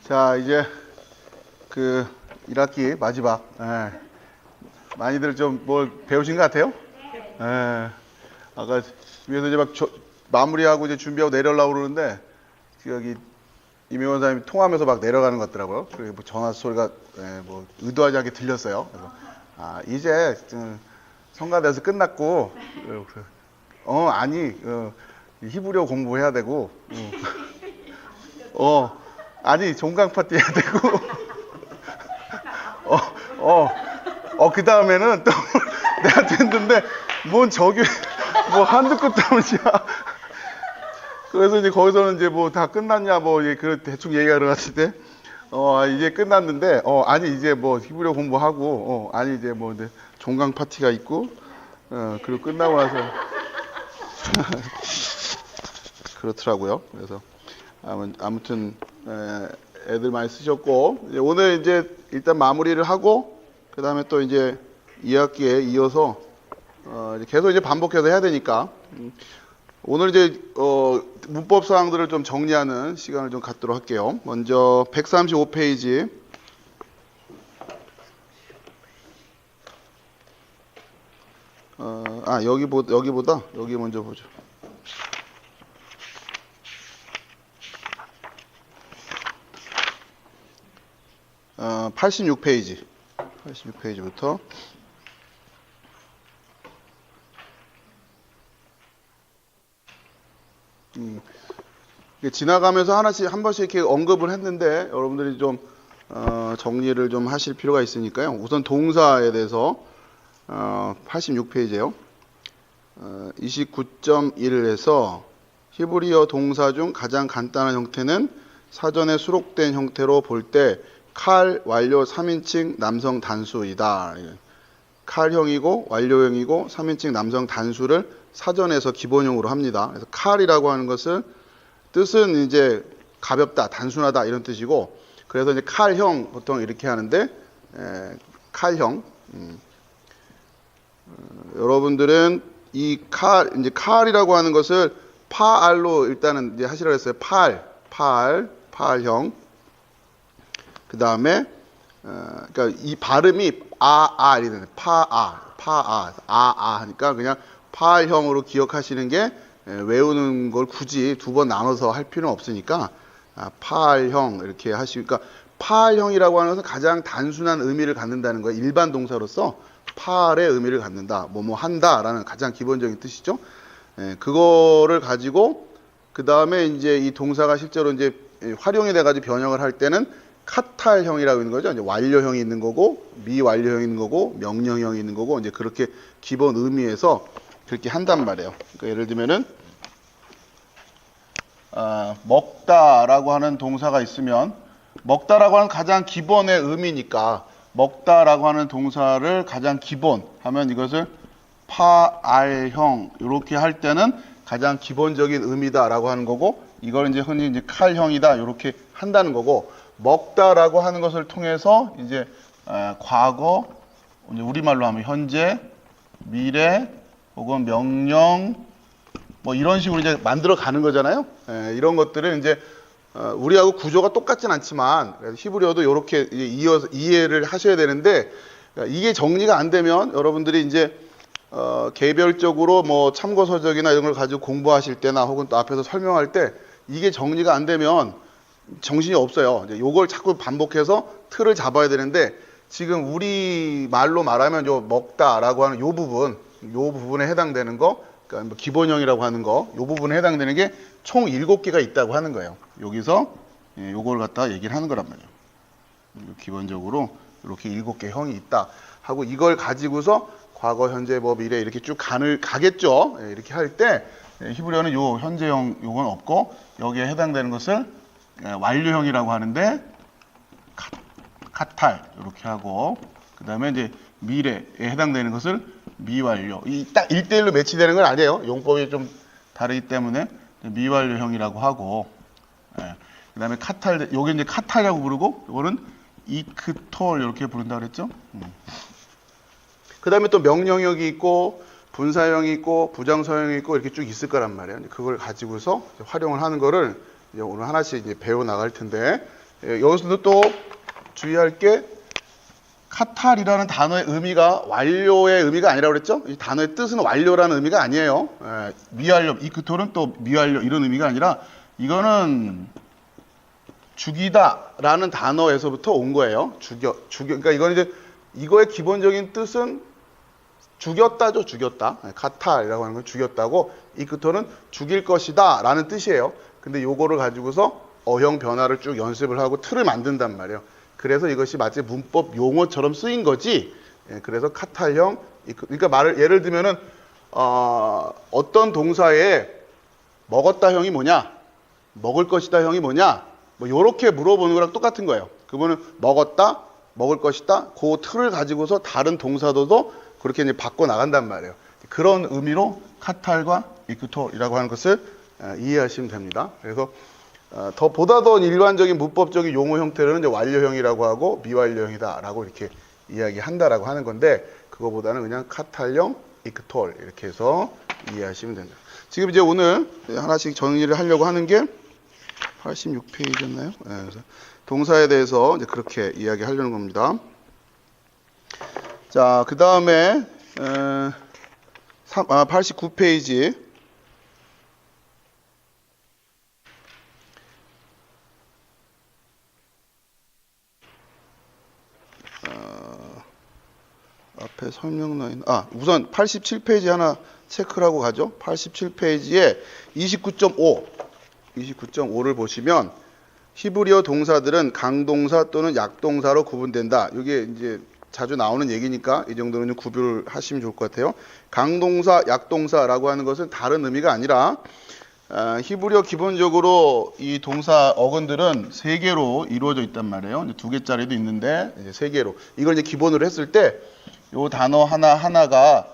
자, 이제 그 1학기 마지막. 많이들 좀 뭘 배우신 것 같아요? 아까 위에서 이제 막 마무리하고 이제 준비하고 내려오려고 그러는데 여기 이명원 사장님이 통하면서 막 내려가는 것 같더라고요. 그리고 뭐 전화 소리가 뭐 의도하지 않게 들렸어요. 그래서 이제 성가대에서 끝났고 아니 히브리어 공부해야 되고 아니 종강 파티 해야 되고 그 다음에는 또 내가 됐는데 뭔 저기 뭐 한두 끝도 없이야. 그래서 이제 거기서는 이제 뭐 다 끝났냐 뭐 그 대충 얘기하러 갔을 때 이제 끝났는데 아니 이제 뭐 히브리어 공부하고 아니 이제 뭐 이제 종강 파티가 있고 그리고 끝나고 나서 그렇더라고요. 그래서 아무튼 애들 많이 쓰셨고 오늘 이제 일단 마무리를 하고 그 다음에 또 이제 2학기에 이어서 계속 이제 반복해서 해야 되니까 오늘 이제 문법 사항들을 좀 정리하는 시간을 좀 갖도록 할게요. 먼저 135페이지 여기보다 여기 먼저 보죠. 86페이지부터 지나가면서 하나씩 한 번씩 이렇게 언급을 했는데 여러분들이 좀 정리를 좀 하실 필요가 있으니까요. 우선 동사에 대해서 86페이지에요. 29.1에서 히브리어 동사 중 가장 간단한 형태는 사전에 수록된 형태로 볼 때 칼, 완료, 3인칭 남성 단수이다. 칼형이고 완료형이고 3인칭 남성 단수를 사전에서 기본형으로 합니다. 그래서 칼이라고 하는 것을 뜻은 이제 가볍다, 단순하다 이런 뜻이고 그래서 이제 칼형 보통 이렇게 하는데 칼형 여러분들은 이 이제 칼이라고 하는 것을 파알로 일단은 이제 하시라고 했어요. 팔형. 그 다음에 그러니까 이 발음이 이렇게 되네. 하니까 그냥 팔형으로 기억하시는 게 외우는 걸 굳이 두 번 나눠서 할 필요는 없으니까 팔형 이렇게 하시니까 팔형이라고 하는 것은 가장 단순한 의미를 갖는다는 거예요. 일반 동사로서 팔의 의미를 갖는다. 뭐뭐 한다라는 가장 기본적인 뜻이죠. 그거를 가지고 그 다음에 이제 이 동사가 실제로 이제 활용이 돼가지고 변형을 할 때는 카탈형이라고 있는 거죠. 이제 완료형이 있는 거고 미완료형이 있는 거고 명령형이 있는 거고 이제 그렇게 기본 의미에서 그렇게 한단 말이에요. 그러니까 예를 들면은 먹다라고 하는 동사가 있으면 먹다라고 하는 가장 기본의 의미니까 먹다라고 하는 동사를 가장 기본 하면 이것을 파알형 이렇게 할 때는 가장 기본적인 의미다라고 하는 거고 이걸 이제 흔히 이제 칼형이다 이렇게 한다는 거고 먹다라고 하는 것을 통해서 이제 과거 이제 우리말로 하면 현재 미래 혹은 명령 뭐 이런 식으로 이제 만들어 가는 거잖아요. 이런 것들은 이제 우리하고 구조가 똑같진 않지만 히브리어도 이렇게 이어서 이해를 하셔야 되는데 이게 정리가 안 되면 여러분들이 이제 개별적으로 뭐 참고서적이나 이런 걸 가지고 공부하실 때나 혹은 또 앞에서 설명할 때 이게 정리가 안 되면 정신이 없어요. 이제 요걸 자꾸 반복해서 틀을 잡아야 되는데 지금 우리 말로 말하면 요 먹다라고 하는 요 부분에 해당되는 거, 그러니까 뭐 기본형이라고 하는 거, 요 부분에 해당되는 게 총 7개가 있다고 하는 거예요. 여기서 요걸 갖다가 얘기를 하는 거란 말이에요. 기본적으로 이렇게 7개 형이 있다 하고 이걸 가지고서 과거, 현재, 뭐 미래 이렇게 쭉 가겠죠. 이렇게 할 때 히브리어는 요 현재형 요건 없고 여기에 해당되는 것을 완료형이라고 하는데 카탈 이렇게 하고 그 다음에 이제 미래에 해당되는 것을 미완료. 이 딱 1대1로 매치되는 건 아니에요. 용법이 좀 다르기 때문에 미완료형이라고 하고 그 다음에 카탈 요게 이제 카탈이라고 부르고 요거는 이크톨 이렇게 부른다 그랬죠. 그 다음에 또 명령형이 있고 분사형이 있고 부정사형이 있고 이렇게 쭉 있을 거란 말이에요. 그걸 가지고서 활용을 하는 거를 이제 오늘 하나씩 이제 배워 나갈 텐데 여기서도 또 주의할 게 카탈이라는 단어의 의미가 완료의 의미가 아니라고 그랬죠? 이 단어의 뜻은 완료라는 의미가 아니에요. 미완료, 이크톨은 또 미완료 이런 의미가 아니라 이거는 죽이다라는 단어에서부터 온 거예요. 죽여. 그러니까 이건 이제 이거의 기본적인 뜻은 죽였다죠, 죽였다. 카탈이라고 하는 건 죽였다고, 이크톨은 죽일 것이다라는 뜻이에요. 근데 요거를 가지고서 어형 변화를 쭉 연습을 하고 틀을 만든단 말이에요. 그래서 이것이 마치 문법 용어처럼 쓰인 거지. 그래서 카탈형, 그러니까 예를 들면은 어떤 동사에 먹었다 형이 뭐냐, 먹을 것이다 형이 뭐냐, 뭐 요렇게 물어보는 거랑 똑같은 거예요. 그분은 먹었다, 먹을 것이다, 그 틀을 가지고서 다른 동사도도 그렇게 이제 바꿔 나간단 말이에요. 그런 의미로 카탈과 이크톨이라고 하는 것을 이해하시면 됩니다. 그래서 보다 더 일반적인 문법적인 용어 형태로는 이제 완료형이라고 하고 미완료형이다라고 이렇게 이야기한다라고 하는 건데, 그거보다는 그냥 카탈형, 이크톨 이렇게 해서 이해하시면 됩니다. 지금 이제 오늘 하나씩 정리를 하려고 하는 게 86페이지였나요? 네, 그래서 동사에 대해서 이제 그렇게 이야기하려는 겁니다. 자, 그 다음에 89페이지. 앞에 설명 라인, 우선 87페이지 하나 체크를 하고 가죠. 87페이지에 29.5를 보시면 히브리어 동사들은 강동사 또는 약동사로 구분된다. 이게 이제 자주 나오는 얘기니까 이 정도는 좀 구별을 하시면 좋을 것 같아요. 강동사, 약동사라고 하는 것은 다른 의미가 아니라 히브리어 기본적으로 이 동사 어근들은 3개로 이루어져 있단 말이에요. 2개짜리도 있는데 이제 3개로. 이걸 이제 기본으로 했을 때 요 단어 하나하나가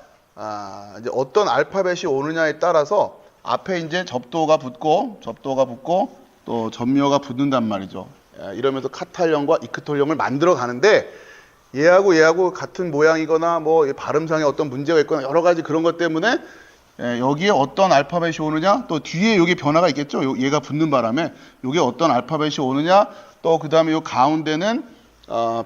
이제 어떤 알파벳이 오느냐에 따라서 앞에 이제 접도가 붙고 또 전미어가 붙는단 말이죠. 이러면서 카탈형과 이크톨형을 만들어 가는데, 얘하고 같은 모양이거나 뭐 발음상에 어떤 문제가 있거나 여러 가지 그런 것 때문에 여기에 어떤 알파벳이 오느냐, 또 뒤에 여기 변화가 있겠죠. 얘가 붙는 바람에 여기에 어떤 알파벳이 오느냐, 또 그 다음에 요 가운데는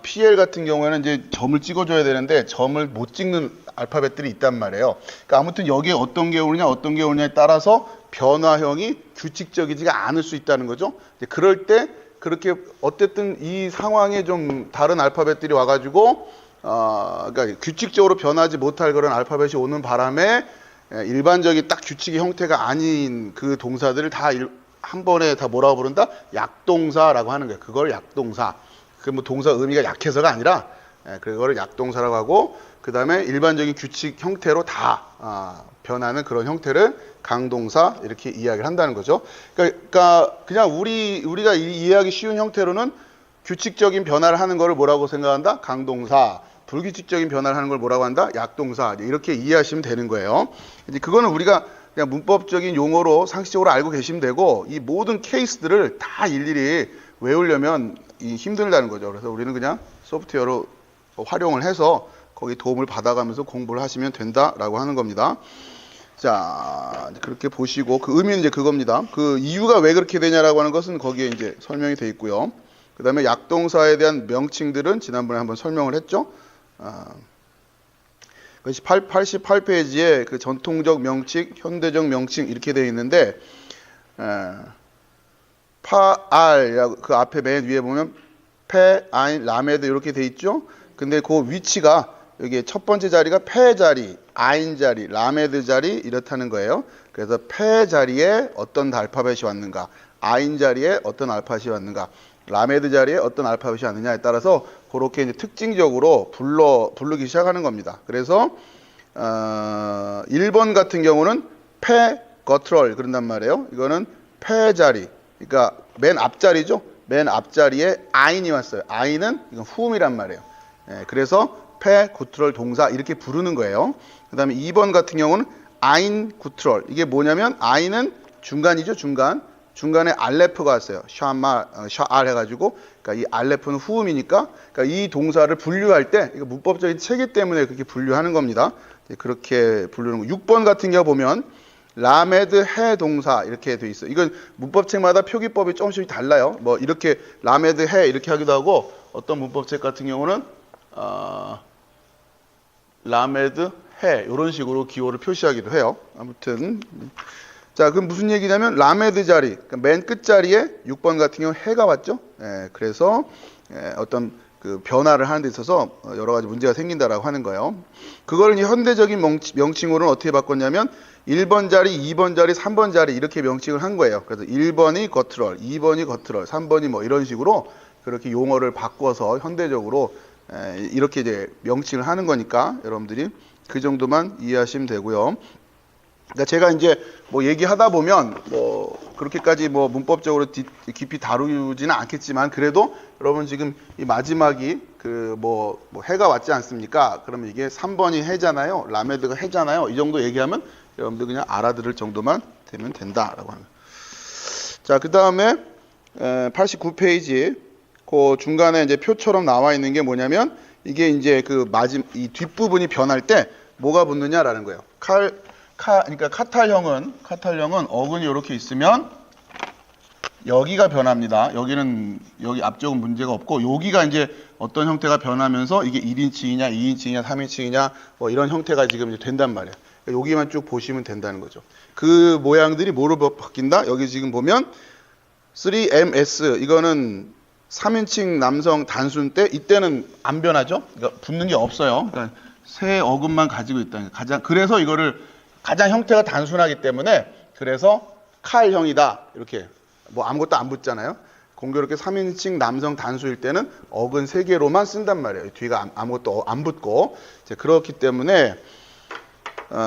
PL 같은 경우에는 이제 점을 찍어줘야 되는데 점을 못 찍는 알파벳들이 있단 말이에요. 그러니까 아무튼 여기에 어떤 게 오느냐에 따라서 변화형이 규칙적이지가 않을 수 있다는 거죠. 그럴 때 그렇게 어쨌든 이 상황에 좀 다른 알파벳들이 와가지고 그러니까 규칙적으로 변하지 못할 그런 알파벳이 오는 바람에 일반적인 딱 규칙의 형태가 아닌 그 동사들을 다 한 번에 다 뭐라고 부른다? 약동사라고 하는 거예요. 그걸 약동사. 그 뭐 동사 의미가 약해서가 아니라 그거를 약동사라고 하고, 그 다음에 일반적인 규칙 형태로 다 변하는 그런 형태를 강동사 이렇게 이야기를 한다는 거죠. 그러니까 그냥 우리가 이해하기 쉬운 형태로는 규칙적인 변화를 하는 거를 뭐라고 생각한다? 강동사. 불규칙적인 변화를 하는 걸 뭐라고 한다? 약동사. 이렇게 이해하시면 되는 거예요. 이제 그거는 우리가 그냥 문법적인 용어로 상식적으로 알고 계시면 되고, 이 모든 케이스들을 다 일일이 외우려면 힘들다는 거죠. 그래서 우리는 그냥 소프트웨어로 활용을 해서 거기 도움을 받아가면서 공부를 하시면 된다라고 하는 겁니다. 자, 그렇게 보시고 그 의미는 이제 그겁니다. 그 이유가 왜 그렇게 되냐라고 하는 것은 거기에 이제 설명이 되어 있고요. 그 다음에 약동사에 대한 명칭들은 지난번에 한번 설명을 했죠. 그것이 88페이지에 그 전통적 명칭, 현대적 명칭 이렇게 되어 있는데, 파알, 그 앞에 맨 위에 보면 페, 아인, 라메드 이렇게 돼 있죠. 근데 그 위치가 여기 첫 번째 자리가 페 자리, 아인 자리, 라메드 자리 이렇다는 거예요. 그래서 페 자리에 어떤 알파벳이 왔는가, 아인 자리에 어떤 알파벳이 왔는가, 라메드 자리에 어떤 알파벳이 왔느냐에 따라서 그렇게 이제 특징적으로 부르기 시작하는 겁니다. 그래서 1번 같은 경우는 페 거트럴 그런단 말이에요. 이거는 페 자리, 그러니까 맨 앞자리죠. 맨 앞자리에 아인이 왔어요. 아인은 이건 후음이란 말이에요. 그래서 페 구트럴 동사 이렇게 부르는 거예요. 그 다음에 2번 같은 경우는 아인 구트럴. 이게 뭐냐면 아인은 중간이죠. 중간에 알레프가 왔어요. 샤알 해가지고, 그러니까 이 알레프는 후음이니까, 그러니까 이 동사를 분류할 때, 이거 문법적인 체계 때문에 그렇게 분류하는 겁니다. 그렇게 분류는 거. 6번 같은 경우 보면, 라메드 해 동사 이렇게 돼 있어. 이건 문법책마다 표기법이 조금씩 달라요. 뭐 이렇게 라메드 해 이렇게 하기도 하고 어떤 문법책 같은 경우는 라메드 해 이런 식으로 기호를 표시하기도 해요. 아무튼 자, 그럼 무슨 얘기냐면 라메드 자리, 그러니까 맨 끝자리에 6번 같은 경우 해가 왔죠. 그래서 어떤 그 변화를 하는 데 있어서 여러 가지 문제가 생긴다라고 하는 거예요. 그걸 이제 현대적인 명칭으로는 어떻게 바꿨냐면 1번 자리, 2번 자리, 3번 자리 이렇게 명칭을 한 거예요. 그래서 1번이 거트럴, 2번이 거트럴, 3번이 뭐 이런 식으로 그렇게 용어를 바꿔서 현대적으로 이렇게 이제 명칭을 하는 거니까 여러분들이 그 정도만 이해하시면 되고요. 그러니까 제가 이제 뭐 얘기하다 보면 뭐 그렇게까지 뭐 문법적으로 깊이 다루지는 않겠지만 그래도 여러분 지금 이 마지막이 그 뭐 해가 왔지 않습니까? 그러면 이게 3번이 해잖아요. 라메드가 해잖아요. 이 정도 얘기하면 여러분들 그냥 알아들을 정도만 되면 된다라고 합니다. 자, 그다음에 89페이지 그 중간에 이제 표처럼 나와 있는 게 뭐냐면 이게 이제 그 이 뒷부분이 변할 때 뭐가 붙느냐라는 거예요. 그러니까 카탈형은 어근이 이렇게 있으면 여기가 변합니다. 여기 앞쪽은 문제가 없고 여기가 이제 어떤 형태가 변하면서 이게 1인칭이냐 2인칭이냐 3인칭이냐 뭐 이런 형태가 지금 이제 된단 말이에요. 그러니까 여기만 쭉 보시면 된다는 거죠. 그 모양들이 뭐로 바뀐다? 여기 지금 보면 3MS 이거는 3인칭 남성 단수인 때 이때는 안 변하죠. 그러니까 붙는 게 없어요. 그러니까 세 어근만 가지고 있다. 그래서 이거를 가장 형태가 단순하기 때문에 그래서 칼형이다. 이렇게 뭐 아무것도 안 붙잖아요. 공교롭게 3인칭 남성 단수일 때는 어근 3개로만 쓴단 말이에요. 뒤가 아무것도 안 붙고 이제 그렇기 때문에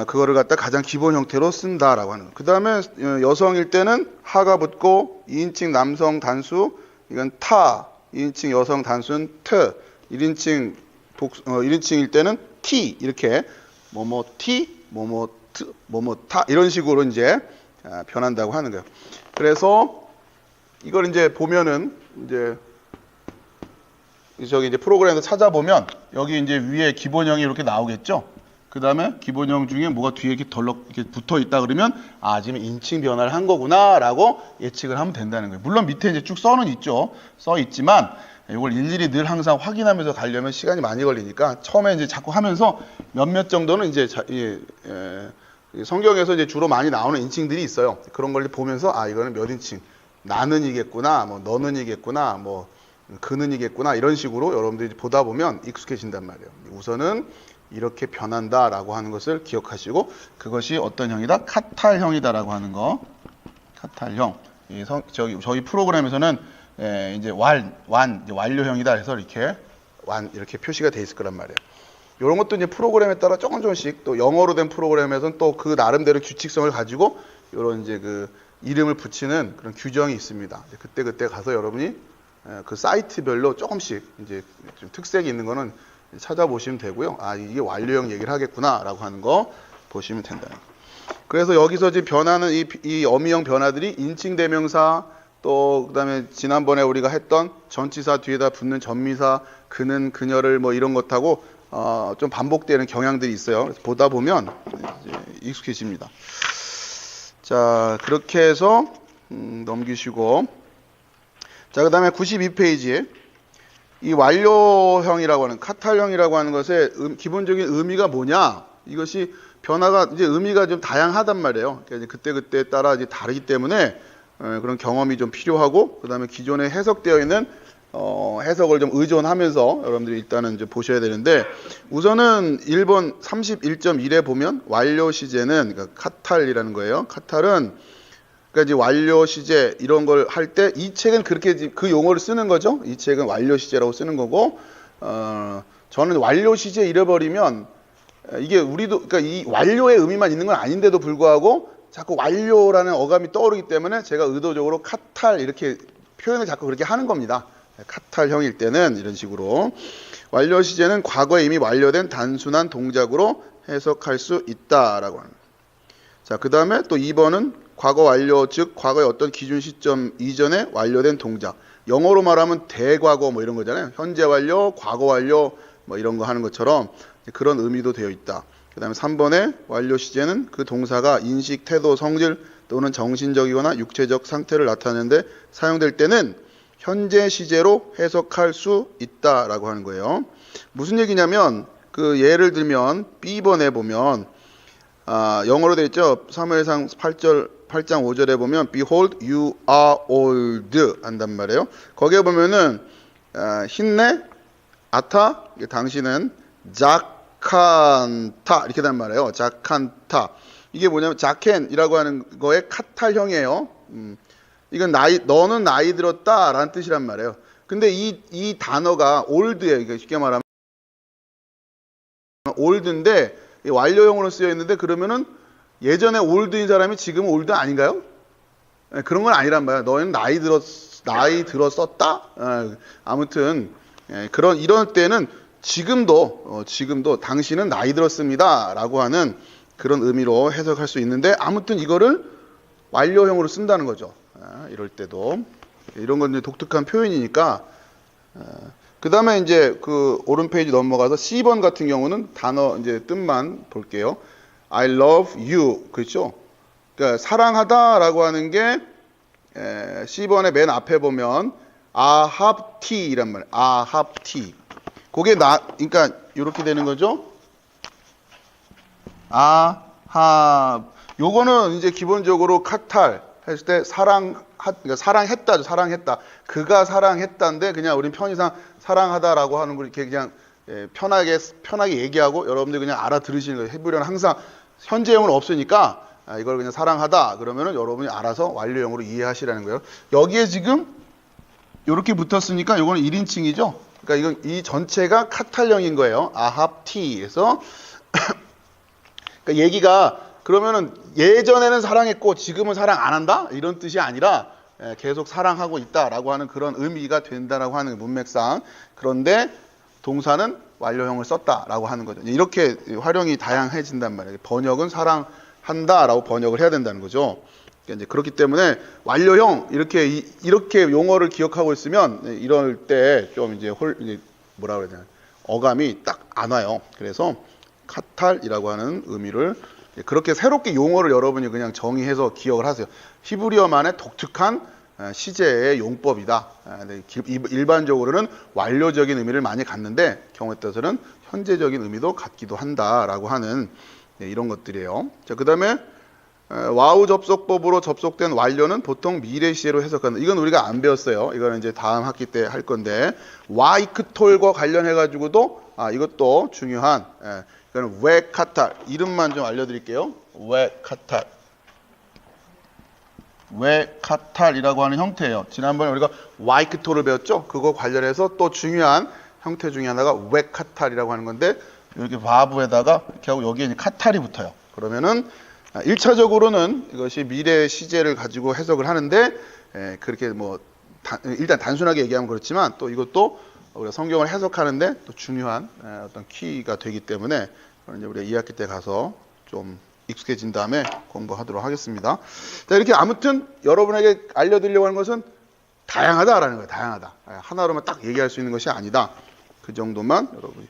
그거를 갖다 가장 기본 형태로 쓴다라고 하는 거예요. 그 다음에 여성일 때는 하가 붙고 2인칭 남성 단수 이건 타, 2인칭 여성 단수는 트, 1인칭일 때는 티 이렇게 뭐뭐 티, 뭐뭐 트, 뭐뭐 타 이런 식으로 이제 변한다고 하는 거예요. 그래서 이걸 이제 보면은 이제 저기 이제 프로그램에서 찾아보면 여기 이제 위에 기본형이 이렇게 나오겠죠. 그 다음에 기본형 중에 뭐가 뒤에 이렇게 덜럭 이렇게 붙어 있다 그러면 지금 인칭 변화를 한 거구나라고 예측을 하면 된다는 거예요. 물론 밑에 이제 쭉 써는 있죠. 써 있지만 이걸 일일이 늘 항상 확인하면서 가려면 시간이 많이 걸리니까 처음에 이제 자꾸 하면서 몇몇 정도는 이제 성경에서 이제 주로 많이 나오는 인칭들이 있어요. 그런 걸 보면서 이거는 몇 인칭, 나는이겠구나, 뭐 너는이겠구나, 뭐 그는이겠구나 이런 식으로 여러분들이 보다 보면 익숙해진단 말이에요. 우선은 이렇게 변한다라고 하는 것을 기억하시고 그것이 어떤 형이다? 카탈형이다라고 하는 거. 카탈형. 저희 프로그램에서는 이제 완료형이다 해서 이렇게 이렇게 표시가 돼 있을 거란 말이에요. 이런 것도 이제 프로그램에 따라 조금씩 또 영어로 된 프로그램에서는 또 그 나름대로 규칙성을 가지고 이런 이제 그 이름을 붙이는 그런 규정이 있습니다. 그때 가서 여러분이 그 사이트별로 조금씩 이제 좀 특색이 있는 거는 찾아보시면 되고요. 이게 완료형 얘기를 하겠구나라고 하는 거 보시면 된다. 그래서 여기서 이제 변하는 이 어미형 변화들이 인칭 대명사 또 그다음에 지난번에 우리가 했던 전치사 뒤에다 붙는 전미사 그는 그녀를 뭐 이런 것하고 좀 반복되는 경향들이 있어요. 그래서 보다 보면 이제 익숙해집니다. 자, 그렇게 해서 넘기시고 자, 그다음에 92페이지에 이 완료형이라고 하는 카탈형이라고 하는 것의 기본적인 의미가 뭐냐? 이것이 변화가 이제 의미가 좀 다양하단 말이에요. 그러니까 그때 따라 이제 다르기 때문에 그런 경험이 좀 필요하고 그다음에 기존에 해석되어 있는 해석을 좀 의존하면서 여러분들이 일단은 이제 보셔야 되는데 우선은 1번 31.1에 보면 완료 시제는 그러니까 카탈이라는 거예요. 카탈은 그러니까 이제 완료 시제 이런 걸 할 때 이 책은 그렇게 그 용어를 쓰는 거죠. 이 책은 완료 시제라고 쓰는 거고 저는 완료 시제 잃어버리면 이게 우리도 그러니까 이 완료의 의미만 있는 건 아닌데도 불구하고 자꾸 완료라는 어감이 떠오르기 때문에 제가 의도적으로 카탈 이렇게 표현을 자꾸 그렇게 하는 겁니다. 카탈형일 때는 이런 식으로 완료 시제는 과거에 이미 완료된 단순한 동작으로 해석할 수 있다라고 합니다. 자, 그 다음에 또 2번은 과거 완료, 즉 과거의 어떤 기준 시점 이전에 완료된 동작. 영어로 말하면 대과거 뭐 이런 거잖아요. 현재 완료, 과거 완료 뭐 이런 거 하는 것처럼 그런 의미도 되어 있다. 그 다음에 3번에 완료 시제는 그 동사가 인식, 태도, 성질 또는 정신적이거나 육체적 상태를 나타내는데 사용될 때는 현재 시제로 해석할 수 있다라고 하는 거예요. 무슨 얘기냐면 그 예를 들면 B번에 보면 영어로 되어 있죠. 사무엘상 8장 5절에 보면 Behold, you are old 한단 말이에요. 거기에 보면은 힌네, 아타, 당신은 자칸타 이렇게 단 말이에요. 자칸타. 이게 뭐냐면 자켄이라고 하는 거의 카탈형이에요. 이건 너는 나이 들었다라는 뜻이란 말이에요. 근데 이 단어가 올드예요. 이게 쉽게 말하면 올드인데 완료형으로 쓰여 있는데 그러면은 예전에 올드인 사람이 지금 올드 아닌가요? 그런 건 아니란 말이에요. 너는 나이 들었었다. 아무튼 이런 때는 지금도 당신은 나이 들었습니다라고 하는 그런 의미로 해석할 수 있는데 아무튼 이거를 완료형으로 쓴다는 거죠. 이럴 때도 이런 건 이제 독특한 표현이니까. 그 다음에 이제 그 오른 페이지 넘어가서 C번 같은 경우는 단어 이제 뜻만 볼게요. I love you. 그렇죠? 그러니까 사랑하다라고 하는 게 C번의 맨 앞에 보면 아합티란 말이에요. 아합티. 그게 그러니까 이렇게 되는 거죠. 요거는 이제 기본적으로 카탈 했을 때 그러니까 사랑했다죠. 사랑했다. 그가 사랑했다인데 그냥 우린 편의상 사랑하다라고 하는 걸 이렇게 그냥 편하게 얘기하고 여러분들 그냥 알아들으시는 거예요. 히브리어는 항상 현재형은 없으니까 이걸 그냥 사랑하다 그러면은 여러분이 알아서 완료형으로 이해하시라는 거예요. 여기에 지금 이렇게 붙었으니까 이거는 1인칭이죠. 그러니까 이건 이 전체가 카탈형인 거예요. 아합티에서 그러니까 얘기가 그러면은 예전에는 사랑했고 지금은 사랑 안 한다? 이런 뜻이 아니라 계속 사랑하고 있다라고 하는 그런 의미가 된다라고 하는 문맥상. 그런데 동사는 완료형을 썼다라고 하는 거죠. 이렇게 활용이 다양해진단 말이에요. 번역은 사랑한다라고 번역을 해야 된다는 거죠. 그러니까 이제 그렇기 때문에 완료형 이렇게 용어를 기억하고 있으면 이럴 때 좀 이제 뭐라 그래야 되나 어감이 딱 안 와요. 그래서 카탈이라고 하는 의미를 그렇게 새롭게 용어를 여러분이 그냥 정의해서 기억을 하세요. 히브리어만의 독특한 시제의 용법이다. 일반적으로는 완료적인 의미를 많이 갖는데 경우에 따라서는 현재적인 의미도 갖기도 한다라고 하는 이런 것들이에요. 자, 그 다음에 와우 접속법으로 접속된 완료는 보통 미래 시제로 해석하는. 이건 우리가 안 배웠어요. 이거는 이제 다음 학기 때 할 건데 와이크톨과 관련해 가지고도 이것도 중요한. 이거는 웨카탈 이름만 좀 알려드릴게요. 웨카탈이라고 하는 형태예요. 지난번에 우리가 와이크톨을 배웠죠. 그거 관련해서 또 중요한 형태 중에 하나가 웨카탈이라고 하는 건데 이렇게 바브에다가 이렇게 하고 여기에 이제 카탈이 붙어요. 그러면은 1차적으로는 이것이 미래 시제를 가지고 해석을 하는데 그렇게 뭐 일단 단순하게 얘기하면 그렇지만 또 이것도 우리가 성경을 해석하는데 또 중요한 어떤 키가 되기 때문에 이제 우리가 2학기 때 가서 좀 익숙해진 다음에 공부하도록 하겠습니다. 자, 이렇게 아무튼 여러분에게 알려드리려고 하는 것은 다양하다라는 거예요. 다양하다. 하나로만 딱 얘기할 수 있는 것이 아니다. 그 정도만 여러분이.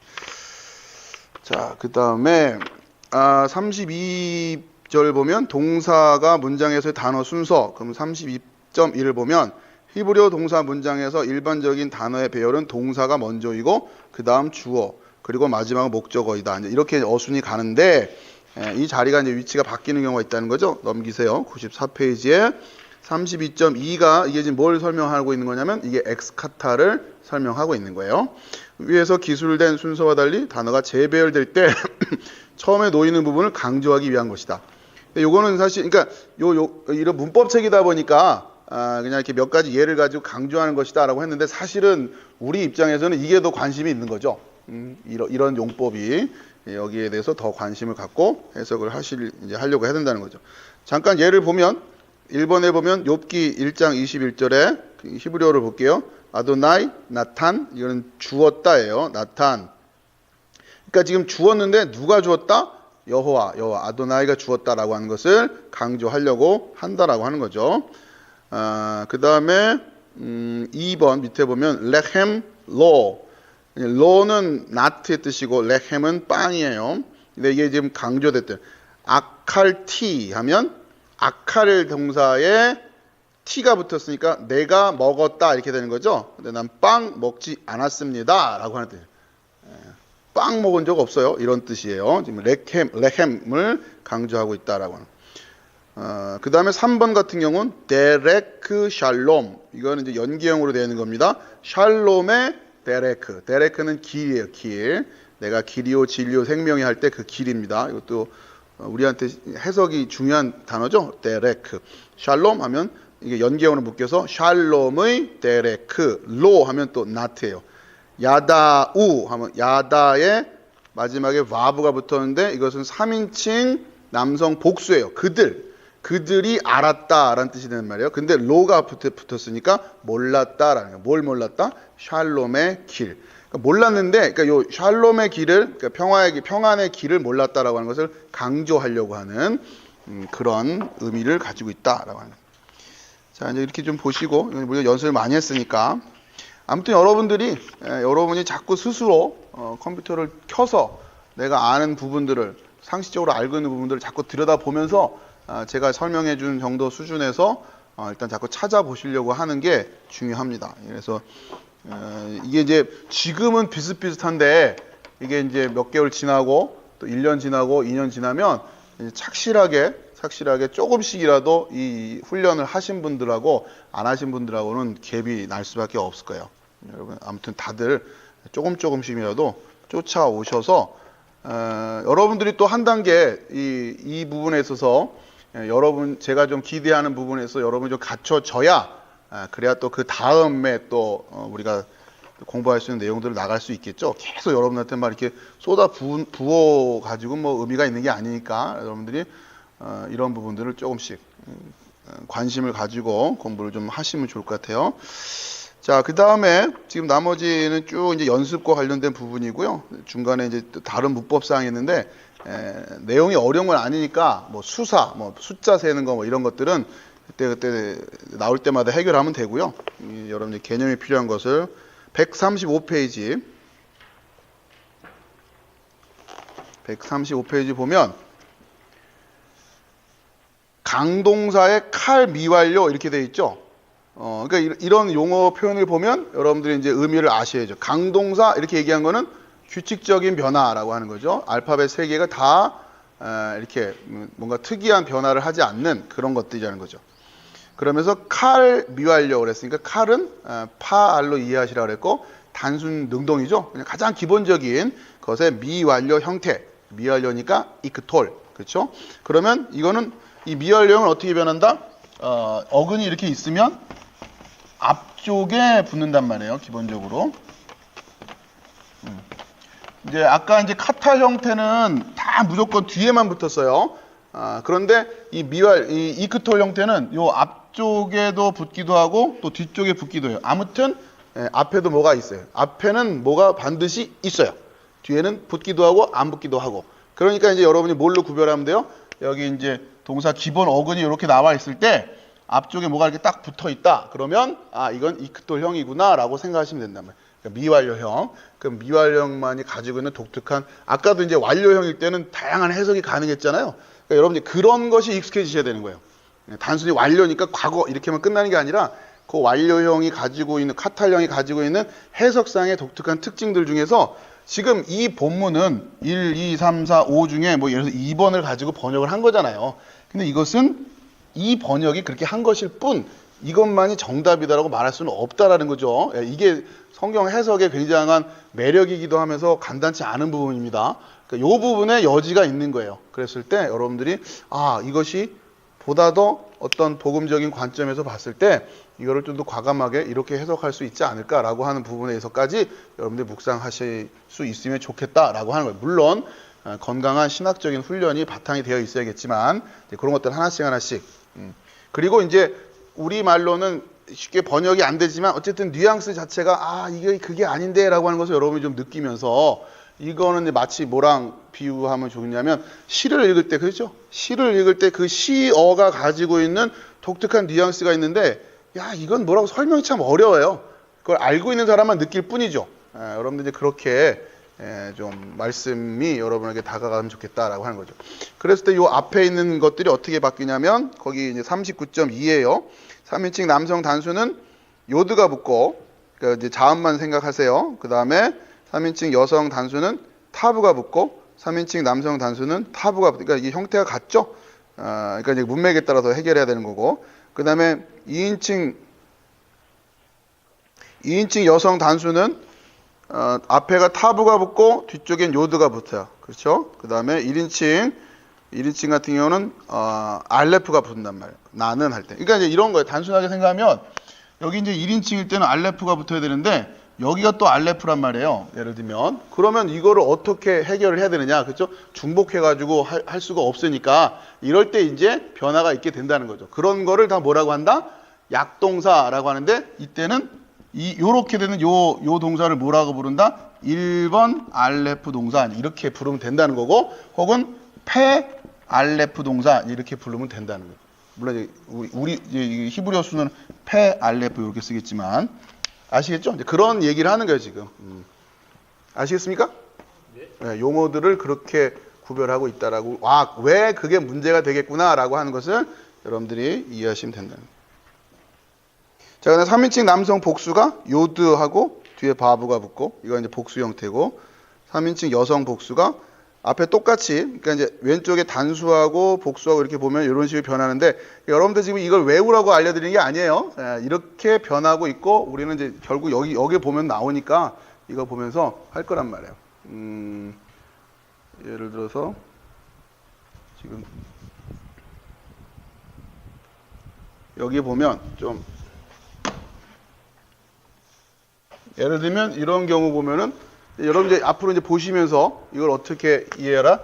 자, 그 다음에 32절 보면 동사가 문장에서의 단어 순서. 그럼 32.1을 보면 히브리어 동사 문장에서 일반적인 단어의 배열은 동사가 먼저이고 그 다음 주어 그리고 마지막은 목적어이다. 이렇게 어순이 가는데 이 자리가 이제 위치가 바뀌는 경우가 있다는 거죠. 넘기세요. 94페이지에 32.2가 이게 지금 뭘 설명하고 있는 거냐면 이게 엑스카타를 설명하고 있는 거예요. 위에서 기술된 순서와 달리 단어가 재배열될 때 처음에 놓이는 부분을 강조하기 위한 것이다. 요거는 사실 그러니까 이런 문법책이다 보니까 그냥 이렇게 몇 가지 예를 가지고 강조하는 것이다라고 했는데 사실은 우리 입장에서는 이게 더 관심이 있는 거죠. 이런 용법이 여기에 대해서 더 관심을 갖고 해석을 하려고 해야 된다는 거죠. 잠깐 예를 보면 1번에 보면 욥기 1장 21절에 히브리어를 볼게요. 아도나이 나탄 이거는 주었다예요. 나탄. 그러니까 지금 주었는데 누가 주었다? 여호와 아도나이가 주었다라고 하는 것을 강조하려고 한다라고 하는 거죠. 그 다음에 2번 밑에 보면 레헴 로 로는 나트의 뜻이고 레헴은 빵이에요. 근데 이게 지금 강조됐던 아칼티 하면 아칼 동사에 t가 붙었으니까 내가 먹었다 이렇게 되는 거죠. 근데 난 빵 먹지 않았습니다 라고 하는 뜻이에요. 빵 먹은 적 없어요. 이런 뜻이에요. 지금 레헴을 강조하고 있다라고 하는. 그 다음에 3번 같은 경우는 데레크 샬롬. 이거는 이제 연기형으로 되는 겁니다. 샬롬의 데레크. 데레크는 길이에요. 길. 내가 길이요 진리요 생명이 할 때 그 길입니다. 이것도 우리한테 해석이 중요한 단어죠. 데레크. 샬롬 하면 이게 연기형으로 묶여서 샬롬의 데레크. 로 하면 또 나트예요. 야다우 하면 야다의 마지막에 와브가 붙었는데 이것은 3인칭 남성 복수예요. 그들이 알았다라는 뜻이 되는 말이에요. 근데 로가 붙었으니까 몰랐다라는 거예요. 뭘 몰랐다? 샬롬의 길. 그러니까 몰랐는데, 그러니까 요 샬롬의 길을, 그러니까 평안의 길을 몰랐다라고 하는 것을 강조하려고 하는 그런 의미를 가지고 있다라고 하는. 자, 이제 이렇게 좀 보시고 우리가 연습을 많이 했으니까. 아무튼 여러분이 자꾸 스스로 컴퓨터를 켜서 내가 아는 부분들을 상식적으로 알고 있는 부분들을 자꾸 들여다보면서 제가 설명해 준 정도 수준에서 일단 자꾸 찾아보시려고 하는 게 중요합니다. 그래서 이게 이제 지금은 비슷비슷한데 이게 이제 몇 개월 지나고 또 1년 지나고 2년 지나면 이제 착실하게 조금씩이라도 이 훈련을 하신 분들하고 안 하신 분들하고는 갭이 날 수밖에 없을 거예요. 여러분 아무튼 다들 조금씩이라도 쫓아오셔서 여러분들이 또 한 단계 이 부분에 있어서 제가 좀 기대하는 부분에서 여러분이 좀 갖춰져야 그래야 또 그 다음에 또 우리가 공부할 수 있는 내용들을 나갈 수 있겠죠. 계속 여러분한테 막 이렇게 부어 가지고 뭐 의미가 있는 게 아니니까 여러분들이 이런 부분들을 조금씩 관심을 가지고 공부를 좀 하시면 좋을 것 같아요. 자, 그 다음에 지금 나머지는 쭉 이제 연습과 관련된 부분이고요. 중간에 이제 또 다른 문법사항이 있는데 내용이 어려운 건 아니니까 뭐 수사, 뭐 숫자 세는 거 뭐 이런 것들은 그때 나올 때마다 해결하면 되고요. 여러분들 개념이 필요한 것을 135페이지 보면 강동사의 칼 미완료 이렇게 돼 있죠. 그러니까 이런 용어 표현을 보면 여러분들이 이제 의미를 아셔야죠. 강동사 이렇게 얘기한 거는 규칙적인 변화라고 하는 거죠. 알파벳 3개가 다 이렇게 뭔가 특이한 변화를 하지 않는 그런 것들이라는 거죠. 그러면서 칼 미완료 그랬으니까 칼은 파알로 이해하시라고 그랬고 단순 능동이죠. 그냥 가장 기본적인 것의 미완료 형태. 미완료니까 이크톨. 그렇죠? 그러면 이거는 이 미완료형은 어떻게 변한다? 어근이 이렇게 있으면 앞쪽에 붙는단 말이에요. 기본적으로. 이제 아까 이제 카타 형태는 다 무조건 뒤에만 붙었어요. 그런데 이 이크톨 형태는 요 앞쪽에도 붙기도 하고 또 뒤쪽에 붙기도 해요. 아무튼 앞에도 뭐가 있어요. 앞에는 뭐가 반드시 있어요. 뒤에는 붙기도 하고 안 붙기도 하고. 그러니까 이제 여러분이 뭘로 구별하면 돼요? 여기 이제 동사 기본 어근이 이렇게 나와 있을 때 앞쪽에 뭐가 이렇게 딱 붙어 있다. 그러면 이건 이크톨형이구나 라고 생각하시면 된단 말이에요. 그러니까 미완료형. 그럼 미완료형만이 가지고 있는 독특한 아까도 이제 완료형일 때는 다양한 해석이 가능했잖아요. 그러니까 여러분들 그런 것이 익숙해지셔야 되는 거예요. 단순히 완료니까 과거 이렇게만 끝나는 게 아니라 그 완료형이 가지고 있는 카탈형이 가지고 있는 해석상의 독특한 특징들 중에서 지금 이 본문은 1, 2, 3, 4, 5 중에 뭐 예를 들어서 2번을 가지고 번역을 한 거잖아요. 근데 이것은 이 번역이 그렇게 한 것일 뿐 이것만이 정답이다라고 말할 수는 없다라는 거죠. 이게 성경 해석의 굉장한 매력이기도 하면서 간단치 않은 부분입니다. 그러니까 이 부분에 여지가 있는 거예요. 그랬을 때 여러분들이 이것이 보다 더 어떤 복음적인 관점에서 봤을 때 이거를 좀 더 과감하게 이렇게 해석할 수 있지 않을까라고 하는 부분에서까지 여러분들이 묵상하실 수 있으면 좋겠다라고 하는 거예요. 물론 건강한 신학적인 훈련이 바탕이 되어 있어야겠지만 그런 것들 하나씩 그리고 이제 우리 말로는 쉽게 번역이 안 되지만 어쨌든 뉘앙스 자체가 이게 그게 아닌데 라고 하는 것을 여러분이 좀 느끼면서 이거는 마치 뭐랑 비유하면 좋냐면 시를 읽을 때 그렇죠? 시를 읽을 때 그 시어가 가지고 있는 독특한 뉘앙스가 있는데 이건 뭐라고 설명이 참 어려워요. 그걸 알고 있는 사람만 느낄 뿐이죠. 여러분들 이제 그렇게 좀 말씀이 여러분에게 다가가면 좋겠다라고 하는 거죠. 그랬을 때 이 앞에 있는 것들이 어떻게 바뀌냐면 거기 이제 39.2예요. 3인칭 남성 단수는 요드가 붙고 그러니까 이제 자음만 생각하세요. 그 다음에 3인칭 여성 단수는 타브가 붙고 3인칭 남성 단수는 타브가 붙고 그러니까 이게 형태가 같죠. 그러니까 이제 문맥에 따라서 해결해야 되는 거고. 그 다음에 2인칭 여성 단수는 앞에가 타브가 붙고 뒤쪽엔 요드가 붙어요. 그렇죠? 그 다음에 1인칭 같은 경우는 알레프가 붙는단 말이에요. 나는 할 때. 그러니까 이제 이런 거예요. 단순하게 생각하면 여기 이제 1인칭일 때는 알레프가 붙어야 되는데 여기가 또 알레프란 말이에요. 예를 들면 그러면 이거를 어떻게 해결을 해야 되느냐, 그렇죠? 중복해가지고 할 수가 없으니까 이럴 때 이제 변화가 있게 된다는 거죠. 그런 거를 다 뭐라고 한다? 약동사라고 하는데 이때는 요렇게 되는 요 동사를 뭐라고 부른다? 1번 알레프 동사 이렇게 부르면 된다는 거고, 혹은 페 알레프 동사 이렇게 부르면 된다는 거예요. 물론 우리 히브리어수는 페 알레프 이렇게 쓰겠지만 아시겠죠? 이제 그런 얘기를 하는 거예요 지금. 아시겠습니까? 네, 용어들을 그렇게 구별하고 있다라고. 왜 그게 문제가 되겠구나라고 하는 것을 여러분들이 이해하시면 된다는 거예요. 자, 그다음 3인칭 남성 복수가 요드하고 뒤에 바브가 붙고 이건 이제 복수 형태고, 3인칭 여성 복수가 앞에 똑같이, 그러니까 이제 왼쪽에 단수하고 복수하고 이렇게 보면 이런 식으로 변하는데, 여러분들 지금 이걸 외우라고 알려드리는 게 아니에요. 이렇게 변하고 있고 우리는 이제 결국 여기 보면 나오니까 이거 보면서 할 거란 말이에요. 예를 들어서 지금 여기 보면 좀 예를 들면 이런 경우 보면은 여러분 이제 앞으로 이제 보시면서 이걸 어떻게 이해해라?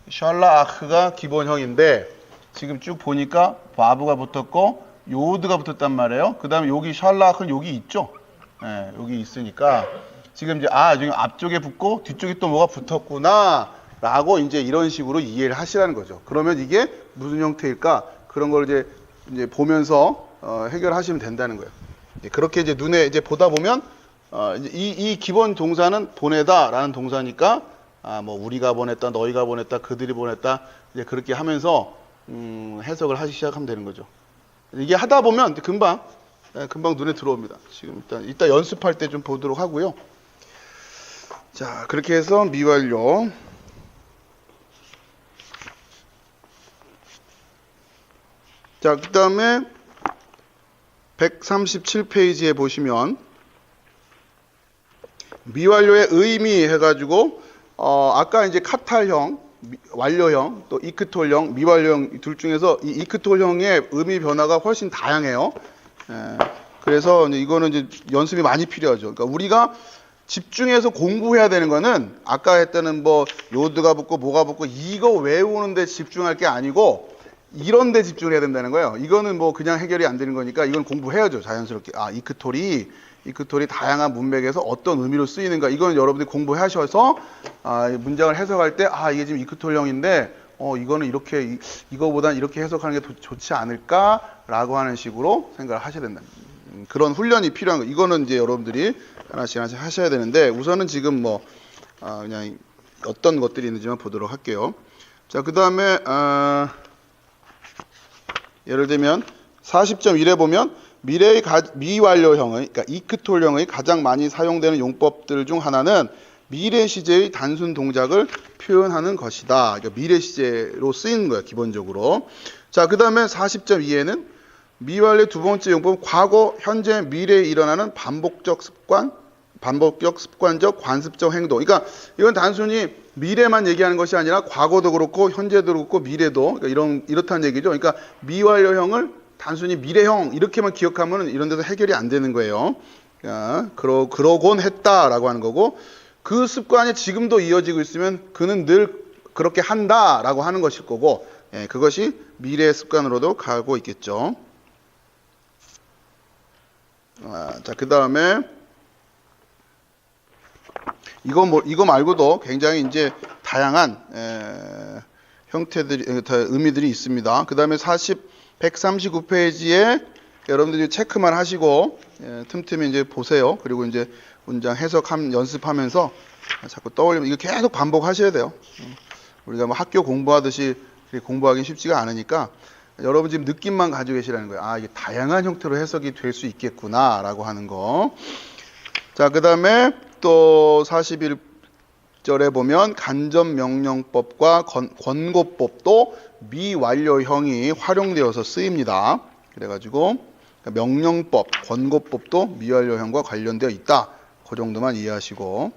샬라아흐가 기본형인데 지금 쭉 보니까 바브가 붙었고 요드가 붙었단 말이에요. 그 다음에 여기 샬라아흐는 여기 있죠? 네, 여기 있으니까 지금 이제 지금 앞쪽에 붙고 뒤쪽에 또 뭐가 붙었구나 라고 이제 이런 식으로 이해를 하시라는 거죠. 그러면 이게 무슨 형태일까? 그런 걸 이제 보면서 해결하시면 된다는 거예요. 그렇게 이제 눈에 이제 보다 보면 이 기본 동사는 보내다라는 동사니까 뭐 우리가 보냈다, 너희가 보냈다, 그들이 보냈다 이제 그렇게 하면서 해석을 하기 시작하면 되는 거죠. 이게 하다 보면 금방 눈에 들어옵니다. 지금 이따 연습할 때 좀 보도록 하고요. 자, 그렇게 해서 미완료. 자, 그 다음에 137페이지에 보시면 미완료의 의미 해가지고 아까 이제 카탈형, 완료형, 또 이크톨형, 미완료형 둘 중에서 이 이크톨형의 의미 변화가 훨씬 다양해요. 그래서 이제 이거는 이제 연습이 많이 필요하죠. 그러니까 우리가 집중해서 공부해야 되는 거는 아까 했다는 뭐 요드가 붙고 뭐가 붙고 이거 외우는데 집중할 게 아니고 이런 데 집중을 해야 된다는 거예요. 이거는 뭐 그냥 해결이 안 되는 거니까 이건 공부해야죠. 자연스럽게. 이크톨이 다양한 문맥에서 어떤 의미로 쓰이는가, 이건 여러분들이 공부하셔서 문장을 해석할 때 이게 지금 이크톨형인데 이거는 이렇게 이거보단 이렇게 해석하는 게 좋지 않을까라고 하는 식으로 생각을 하셔야 된다. 그런 훈련이 필요한 거. 이거는 이제 여러분들이 하나씩 하셔야 되는데 우선은 지금 뭐 그냥 어떤 것들이 있는지만 보도록 할게요. 자, 그 다음에 예를 들면 40.1에 보면 미완료형의, 그러니까 이크톨형의 가장 많이 사용되는 용법들 중 하나는 미래 시제의 단순 동작을 표현하는 것이다. 그러니까 미래 시제로 쓰이는 거예요, 기본적으로. 자, 그 다음에 40.2에는 미완료의 두 번째 용법은 과거, 현재, 미래에 일어나는 반복적 습관적 관습적 행동. 그러니까 이건 단순히 미래만 얘기하는 것이 아니라 과거도 그렇고 현재도 그렇고 미래도, 그러니까 이렇다는 얘기죠. 그러니까 미완료형을 단순히 미래형 이렇게만 기억하면 이런 데서 해결이 안 되는 거예요. 그러곤 했다라고 하는 거고, 그 습관이 지금도 이어지고 있으면 그는 늘 그렇게 한다라고 하는 것일 거고, 그것이 미래의 습관으로도 가고 있겠죠. 자, 그 다음에 이거 말고도 굉장히 이제 다양한 형태들이, 의미들이 있습니다. 그 다음에 139페이지에 여러분들이 체크만 하시고 틈틈이 이제 보세요. 그리고 이제 문장 해석 연습하면서 자꾸 떠올리면 이거 계속 반복하셔야 돼요. 우리가 뭐 학교 공부하듯이 공부하기 쉽지가 않으니까 여러분 지금 느낌만 가지고 계시라는 거예요. 아, 이게 다양한 형태로 해석이 될 수 있겠구나라고 하는 거. 자, 그 다음에 또 41절에 보면 간접명령법과 권고법도 미완료형이 활용되어서 쓰입니다. 그래가지고 명령법, 권고법도 미완료형과 관련되어 있다. 그 정도만 이해하시고.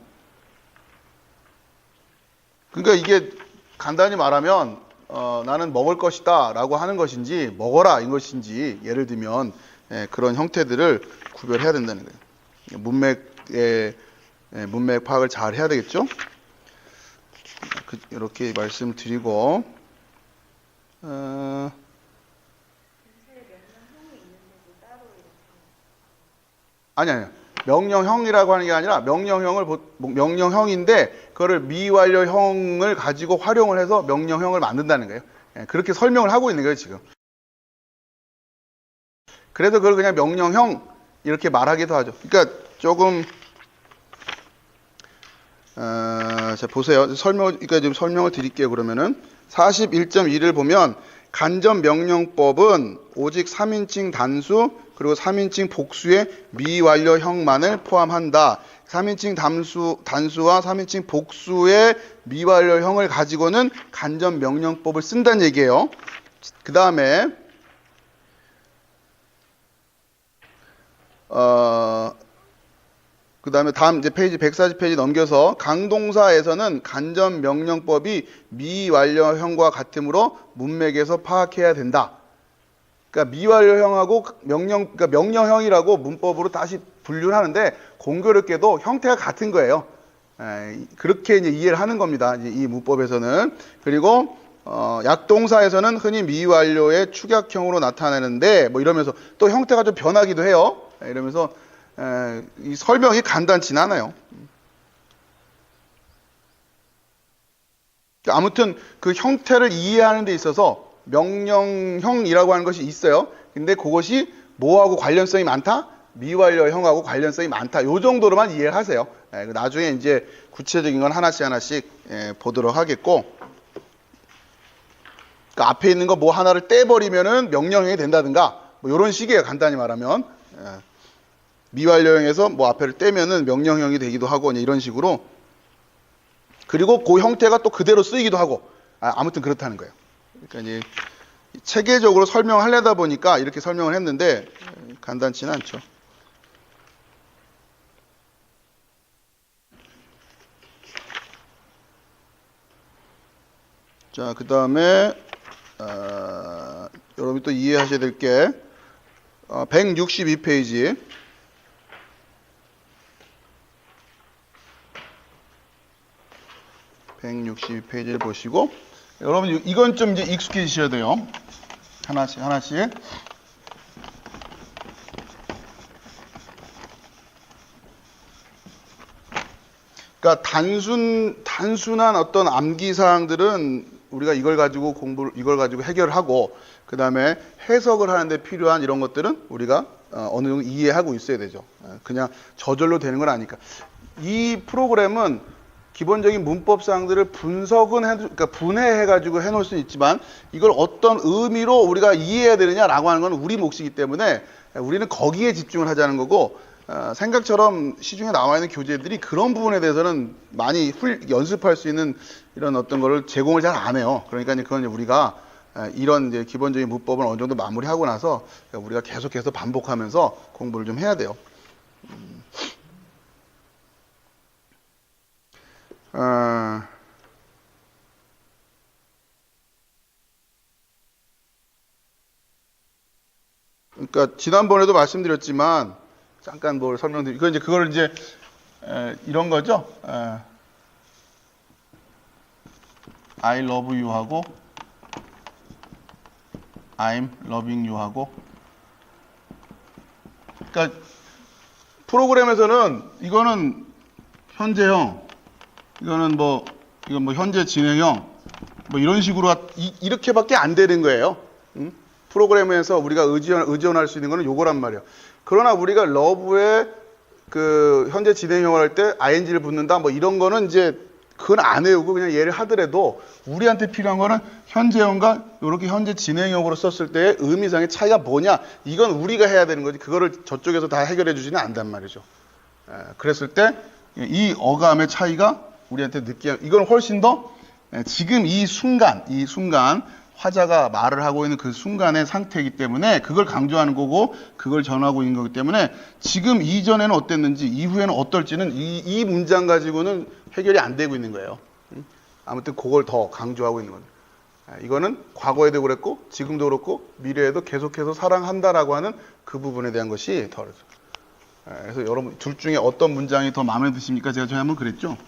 그러니까 이게 간단히 말하면 나는 먹을 것이다 라고 하는 것인지 먹어라 인 것인지 예를 들면 그런 형태들을 구별해야 된다는 거예요. 문맥 파악을 잘 해야 되겠죠. 이렇게 말씀드리고 아니 명령형이라고 하는 게 아니라 명령형인데 그거를 미완료형을 가지고 활용을 해서 명령형을 만든다는 거예요. 그렇게 설명을 하고 있는 거예요 지금. 그래서 그걸 그냥 명령형 이렇게 말하기도 하죠. 그러니까 조금 자 보세요. 그러니까 지금 설명을 드릴게요. 그러면은 41.2를 보면 간접명령법은 오직 3인칭 단수 그리고 3인칭 복수의 미완료형만을 포함한다. 3인칭 단수와 3인칭 복수의 미완료형을 가지고는 간접명령법을 쓴다는 얘기예요. 그 다음에 다음 이제 페이지 140페이지 넘겨서 강동사에서는 간접명령법이 미완료형과 같으므로 문맥에서 파악해야 된다. 그러니까 미완료형하고 그러니까 명령형이라고 문법으로 다시 분류를 하는데 공교롭게도 형태가 같은 거예요. 그렇게 이제 이해를 하는 겁니다. 이제 이 문법에서는. 그리고 약동사에서는 흔히 미완료의 축약형으로 나타내는데 뭐 이러면서 또 형태가 좀 변하기도 해요. 이러면서 이 설명이 간단치는 않아요. 아무튼 그 형태를 이해하는 데 있어서 명령형이라고 하는 것이 있어요. 근데 그것이 뭐하고 관련성이 많다? 미완료형하고 관련성이 많다. 요 정도로만 이해를 하세요. 나중에 이제 구체적인 건 하나씩 보도록 하겠고. 그러니까 앞에 있는 거 뭐 하나를 떼버리면은 명령형이 된다든가 뭐 이런 식이에요. 간단히 말하면. 미완료형에서 뭐 앞에를 떼면은 명령형이 되기도 하고 이런 식으로. 그리고 그 형태가 또 그대로 쓰이기도 하고. 아무튼 그렇다는 거예요. 그러니까 이제 체계적으로 설명하려다 보니까 이렇게 설명을 했는데 간단치는 않죠. 자, 그 다음에 여러분이 또 이해하셔야 될 게 162페이지 162페이지를 보시고 여러분 이건 좀 이제 익숙해지셔야 돼요. 하나씩. 그러니까 단순한 어떤 암기 사항들은 우리가 이걸 가지고 해결을 하고 그 다음에 해석을 하는데 필요한 이런 것들은 우리가 어느 정도 이해하고 있어야 되죠. 그냥 저절로 되는 건 아니까. 이 프로그램은 기본적인 문법 사항들을 그러니까 분해해가지고 해놓을 수는 있지만 이걸 어떤 의미로 우리가 이해해야 되느냐라고 하는 건 우리 몫이기 때문에 우리는 거기에 집중을 하자는 거고 생각처럼 시중에 나와 있는 교재들이 그런 부분에 대해서는 많이 연습할 수 있는 이런 어떤 거를 제공을 잘 안 해요. 그러니까 그건 우리가 이런 이제 기본적인 문법을 어느 정도 마무리하고 나서 우리가 계속해서 반복하면서 공부를 좀 해야 돼요. 그러니까 지난번에도 말씀드렸지만 잠깐 뭘 설명드리고 그걸 이제 이런 거죠. I love you 하고 I'm loving you 하고 그러니까 프로그램에서는 이거는 현재형 이건 뭐 현재 진행형 뭐 이런 식으로 이렇게밖에 안 되는 거예요. 응? 프로그램에서 우리가 의존할 수 있는 거는 요거란 말이에요. 그러나 우리가 러브의 그 현재 진행형을 할 때 ing를 붙는다 뭐 이런 거는 이제 그건 안 외우고 그냥 얘를 하더라도 우리한테 필요한 거는 현재형과 이렇게 현재 진행형으로 썼을 때의 의미상의 차이가 뭐냐 이건 우리가 해야 되는 거지 그거를 저쪽에서 다 해결해 주지는 않단 말이죠. 그랬을 때 이 어감의 차이가 우리한테 이건 훨씬 더 지금 이 순간 화자가 말을 하고 있는 그 순간의 상태이기 때문에 그걸 강조하는 거고 그걸 전하고 있는 거기 때문에 지금 이전에는 어땠는지 이후에는 어떨지는 이 문장 가지고는 해결이 안 되고 있는 거예요. 아무튼 그걸 더 강조하고 있는 겁니다. 이거는 과거에도 그랬고 지금도 그렇고 미래에도 계속해서 사랑한다라고 하는 그 부분에 대한 것이 더 그렇죠. 그래서 여러분 둘 중에 어떤 문장이 더 마음에 드십니까? 제가 전에 한번 그랬죠.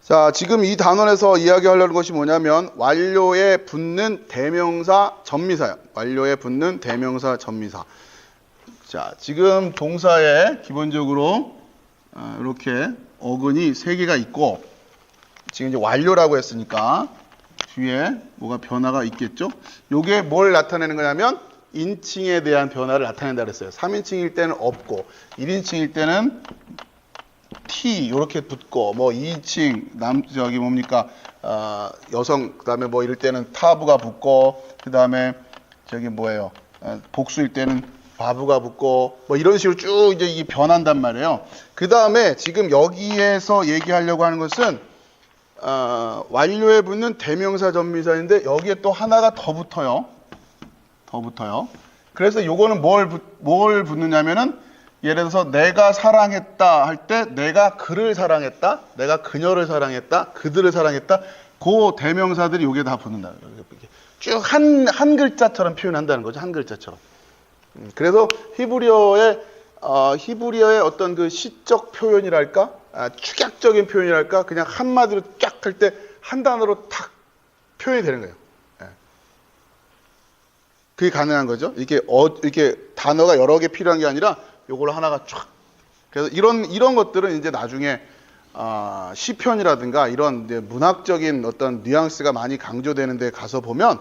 자, 지금 이 단원에서 이야기하려는 것이 뭐냐면 완료에 붙는 대명사 전미사요. 완료에 붙는 대명사 전미사. 자, 지금 동사에 기본적으로 이렇게 어근이 3개가 있고 지금 이제 완료라고 했으니까 뒤에 뭐가 변화가 있겠죠? 요게 뭘 나타내는 거냐면 인칭에 대한 변화를 나타낸다 그랬어요. 3인칭일 때는 없고 1인칭일 때는 T 이렇게 붙고 뭐 2인칭 저기 뭡니까 여성 그다음에 뭐 이럴 때는 타부가 붙고 그다음에 저기 뭐예요 복수일 때는 바부가 붙고 뭐 이런 식으로 쭉 이제 이 변한단 말이에요. 그다음에 지금 여기에서 얘기하려고 하는 것은 완료에 붙는 대명사 전미사인데 여기에 또 하나가 더 붙어요. 그래서 요거는 뭘 붙느냐면은 예를 들어서 내가 사랑했다 할 때 내가 그를 사랑했다, 내가 그녀를 사랑했다, 그들을 사랑했다 그 대명사들이 요게 다 붙는다. 쭉 한 글자처럼 표현한다는 거죠. 한 글자처럼. 그래서 히브리어의 어떤 그 시적 표현이랄까, 축약적인 표현이랄까, 그냥 한마디로 쫙 할 때 한 단어로 탁 표현이 되는 거예요. 그게 가능한 거죠. 이렇게 단어가 여러 개 필요한 게 아니라 요걸 하나가 쫙. 그래서 이런 것들은 이제 나중에 시편이라든가 이런 이제 문학적인 어떤 뉘앙스가 많이 강조되는 데 가서 보면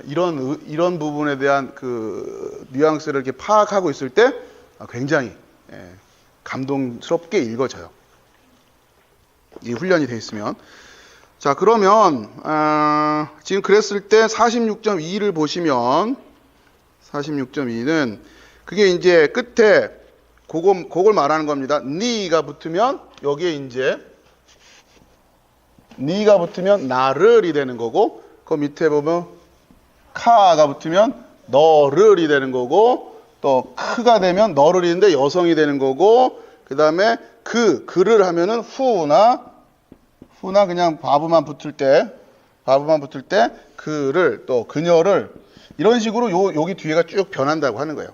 이런 부분에 대한 그 뉘앙스를 이렇게 파악하고 있을 때 굉장히 감동스럽게 읽어져요. 이 훈련이 돼 있으면. 자, 그러면 지금 그랬을 때 46.2를 보시면 46.2는 그게 이제 끝에 그걸 말하는 겁니다. 니가 붙으면 여기에 이제 니가 붙으면 나를이 되는 거고 그 밑에 보면 카가 붙으면 너를이 되는 거고 또 크가 되면 너를이는데 여성이 되는 거고 그 다음에 그를 하면은 후나 그냥 바브만 붙을 때 그를 또 그녀를 이런 식으로 여기 뒤에가 쭉 변한다고 하는 거예요.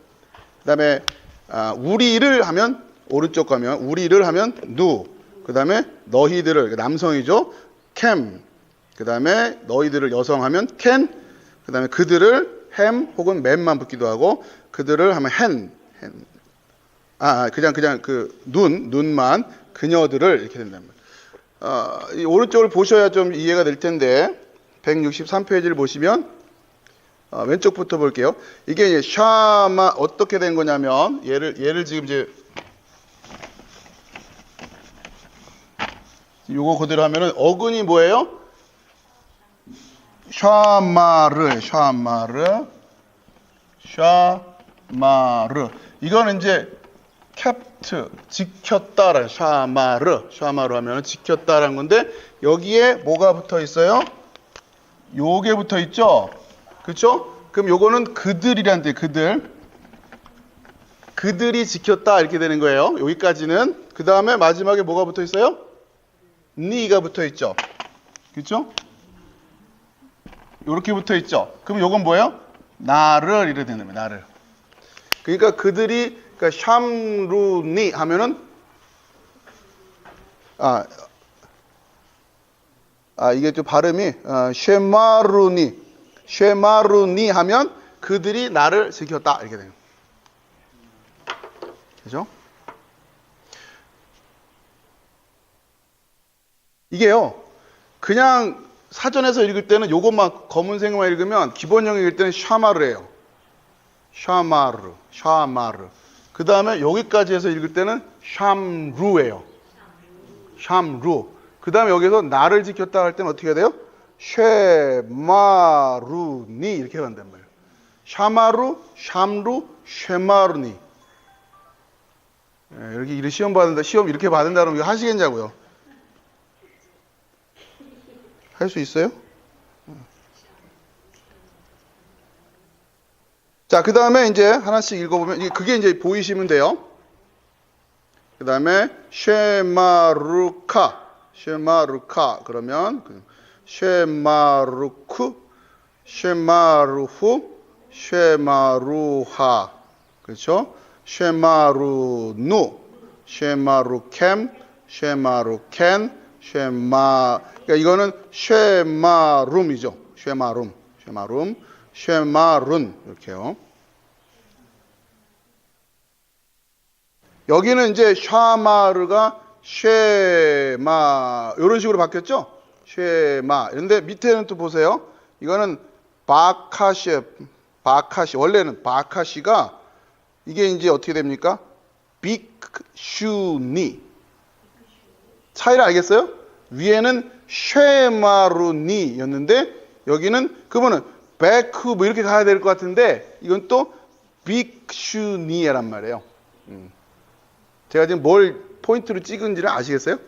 그 다음에 우리를 하면 오른쪽 가면 우리를 하면 누, 그 다음에 너희들을 남성이죠. 캠, 그 다음에 너희들을 여성하면 캔, 그 다음에 그들을 햄 혹은 맨만 붙기도 하고 그들을 하면 그냥 그 눈만 그녀들을 이렇게 된다는 거예요. 이 오른쪽을 보셔야 좀 이해가 될 텐데 163페이지를 보시면 왼쪽부터 볼게요. 이게 이제 샤마 어떻게 된 거냐면 얘를 지금 이제 요거 그대로 하면은 어근이 뭐예요? 샤마르. 이거는 이제 kept 지켰다라는 샤마르 하면은 지켰다라는 건데 여기에 뭐가 붙어 있어요? 요게 붙어 있죠? 그렇죠? 그럼 요거는 그들이란 데 그들이 지켰다 이렇게 되는 거예요. 여기까지는. 그 다음에 마지막에 뭐가 붙어 있어요? 니가 붙어 있죠. 그렇죠? 요렇게 붙어 있죠. 그럼 요건 뭐예요? 나를 이래 되는 거예요. 나를. 그러니까 그들이 샴루니 하면은 이게 좀 발음이 쉐마루니 하면 그들이 나를 지켰다 이렇게 돼요. 그죠? 이게요. 그냥 사전에서 읽을 때는 요것만 검은색만 읽으면 기본형 읽을 때는 샤마르예요. 샤마르. 그 다음에 여기까지 해서 읽을 때는 샴루예요. 샴루. 그 다음에 여기서 나를 지켰다 할 때는 어떻게 해야 돼요? 쉐마루니 이렇게 한단 말이에요. 샤마루, 샴루, 쉐마루니. 이렇게 시험 이렇게 받는다 그러면 이거 하시겠냐고요? 할 수 있어요? 자, 그 다음에 이제 하나씩 읽어보면, 그게 이제 보이시면 돼요. 그 다음에, 쉐마루카. 그러면, 쉐마루쿠, 쉐마루후, 쉐마루하. 그렇죠? 쉐마루누, 쉐마루캠, 쉐마루켄, 그러니까 이거는 쉐마룸이죠. 쉐마룬 이렇게요. 여기는 이제 샤마르가 쉐마 이런 식으로 바뀌었죠. 쉐마. 그런데 밑에는 또 보세요. 이거는 바카시 원래는 바카시가 이게 이제 어떻게 됩니까? 빅슈니. 차이를 알겠어요? 위에는 쉐마루니였는데 여기는 그러면은 베크 뭐 이렇게 가야 될 것 같은데 이건 또 빅슈니에란 말이에요. 제가 지금 뭘 포인트로 찍은지를 아시겠어요?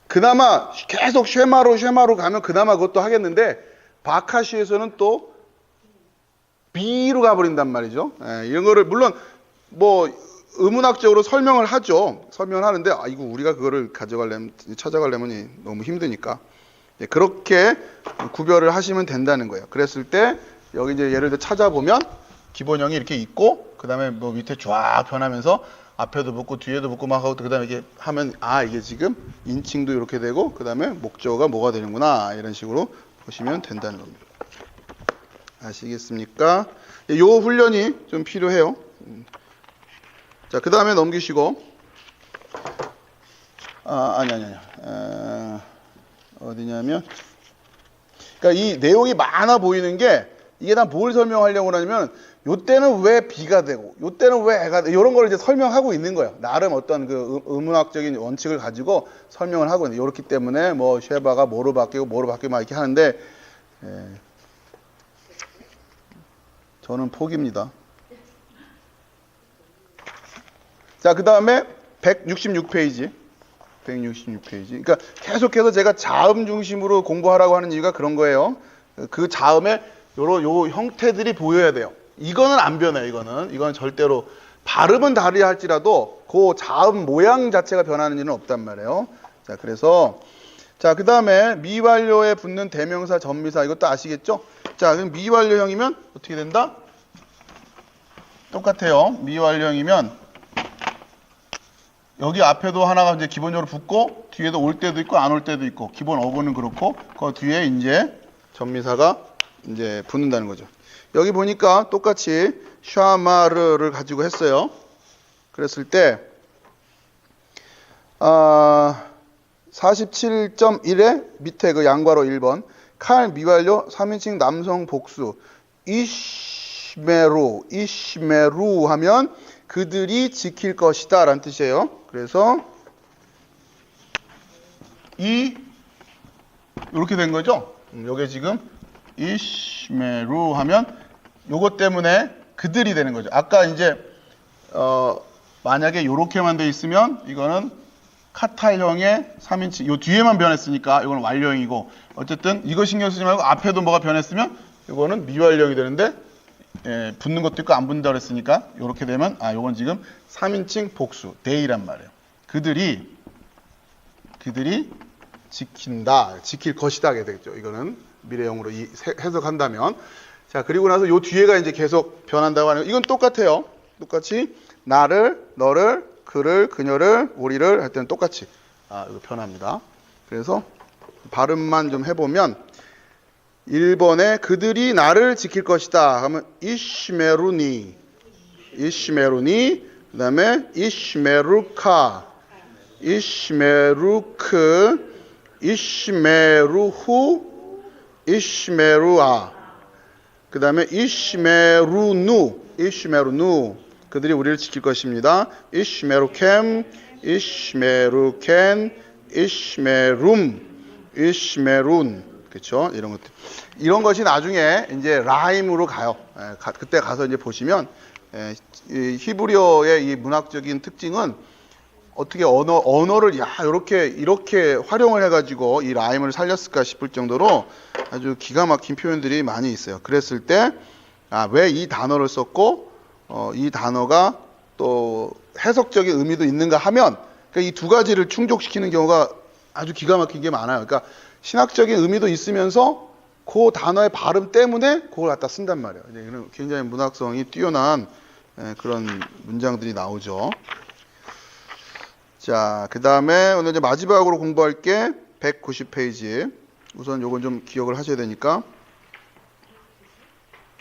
그나마 계속 쉐마루 가면 그나마 그것도 하겠는데 바카시에서는 또 B로 가버린단 말이죠. 이런 거를 물론 뭐 의문학적으로 설명을 하죠. 설명을 하는데 이거 우리가 그거를 찾아가려면 너무 힘드니까 그렇게 구별을 하시면 된다는 거예요. 그랬을 때 여기 이제 예를 들어 찾아보면 기본형이 이렇게 있고 그 다음에 뭐 밑에 쫙 변하면서 앞에도 붙고 뒤에도 붙고 막 하고 그 다음에 이게 하면 이게 지금 인칭도 이렇게 되고 그 다음에 목적어가 뭐가 되는구나 이런 식으로 보시면 된다는 겁니다. 아시겠습니까? 요 훈련이 좀 필요해요. 자, 그 다음에 넘기시고, 어디냐면, 그러니까 이 내용이 많아 보이는 게, 이게 다 뭘 설명하려고 하냐면, 요 때는 왜 B가 되고, 요 때는 왜 애가 되고, 이런 걸 이제 설명하고 있는 거예요. 나름 어떤 그 의문학적인 원칙을 가지고 설명을 하고 있는, 요렇기 때문에 뭐, 쉐바가 뭐로 바뀌고, 막 이렇게 하는데, 저는 포기입니다. 자, 그 다음에 166페이지. 그러니까 계속해서 제가 자음 중심으로 공부하라고 하는 이유가 그런 거예요. 그 자음에 요 형태들이 보여야 돼요. 이거는 안 변해요, 이거는 절대로. 발음은 다르야 할지라도 그 자음 모양 자체가 변하는 일은 없단 말이에요. 자, 그래서 자, 그 다음에 미완료에 붙는 대명사, 전미사 이것도 아시겠죠? 자, 그럼 미완료형이면 어떻게 된다? 똑같아요. 미완료형이면 여기 앞에도 하나가 이제 기본적으로 붙고 뒤에도 올 때도 있고 안 올 때도 있고 기본 어구는 그렇고 그 뒤에 이제 전미사가 이제 붙는다는 거죠. 여기 보니까 똑같이 샤마르를 가지고 했어요. 그랬을 때 47.1에 밑에 그 양괄호 1번 칼 미완료 3인칭 남성 복수 이시메루 하면 그들이 지킬 것이다 라는 뜻이에요. 그래서 이렇게 된 거죠. 요게 지금 이시메루 하면 요것 때문에 그들이 되는 거죠. 아까 이제 만약에 요렇게만 돼 있으면 이거는 카탈형의 3인칭 요 뒤에만 변했으니까 이거는 완료형이고 어쨌든 이거 신경 쓰지 말고 앞에도 뭐가 변했으면 이거는 미완료형이 되는데 붙는 것도 있고 안 붙는다 그랬으니까 이렇게 되면 요건 지금 3인칭 복수 they란 말이에요. 그들이 지킨다, 지킬 것이다 하게 되겠죠. 이거는 미래형으로 해석한다면 자 그리고 나서 요 뒤에가 이제 계속 변한다고 하는 이건 똑같아요. 똑같이 나를, 너를, 그를, 그녀를, 우리를 할 때는 똑같이 이거 변합니다. 그래서 발음만 좀 해보면 1번에 그들이 나를 지킬 것이다 하면 이시메루니 그 다음에 이시메루카 이시메루크 이시메루후, 이시메루아. 그 다음에 이시메루누, 이시메루누. 그들이 우리를 지킬 것입니다. 이시메루캠, 이시메루켄, 이시메룸, 이시메룬. 그렇죠? 이런 것들. 이런 것이 나중에 이제 라임으로 가요. 그때 가서 이제 보시면 이 히브리어의 이 문학적인 특징은 어떻게 언어를 이렇게 활용을 해가지고 이 라임을 살렸을까 싶을 정도로 아주 기가 막힌 표현들이 많이 있어요. 그랬을 때 왜 이 단어를 썼고 이 단어가 또 해석적인 의미도 있는가 하면 그러니까 이 두 가지를 충족시키는 경우가 아주 기가 막힌 게 많아요. 그러니까 신학적인 의미도 있으면서 그 단어의 발음 때문에 그걸 갖다 쓴단 말이에요. 굉장히 문학성이 뛰어난 그런 문장들이 나오죠. 자, 그 다음에 오늘 이제 마지막으로 공부할 게 190페이지. 우선 요건 좀 기억을 하셔야 되니까.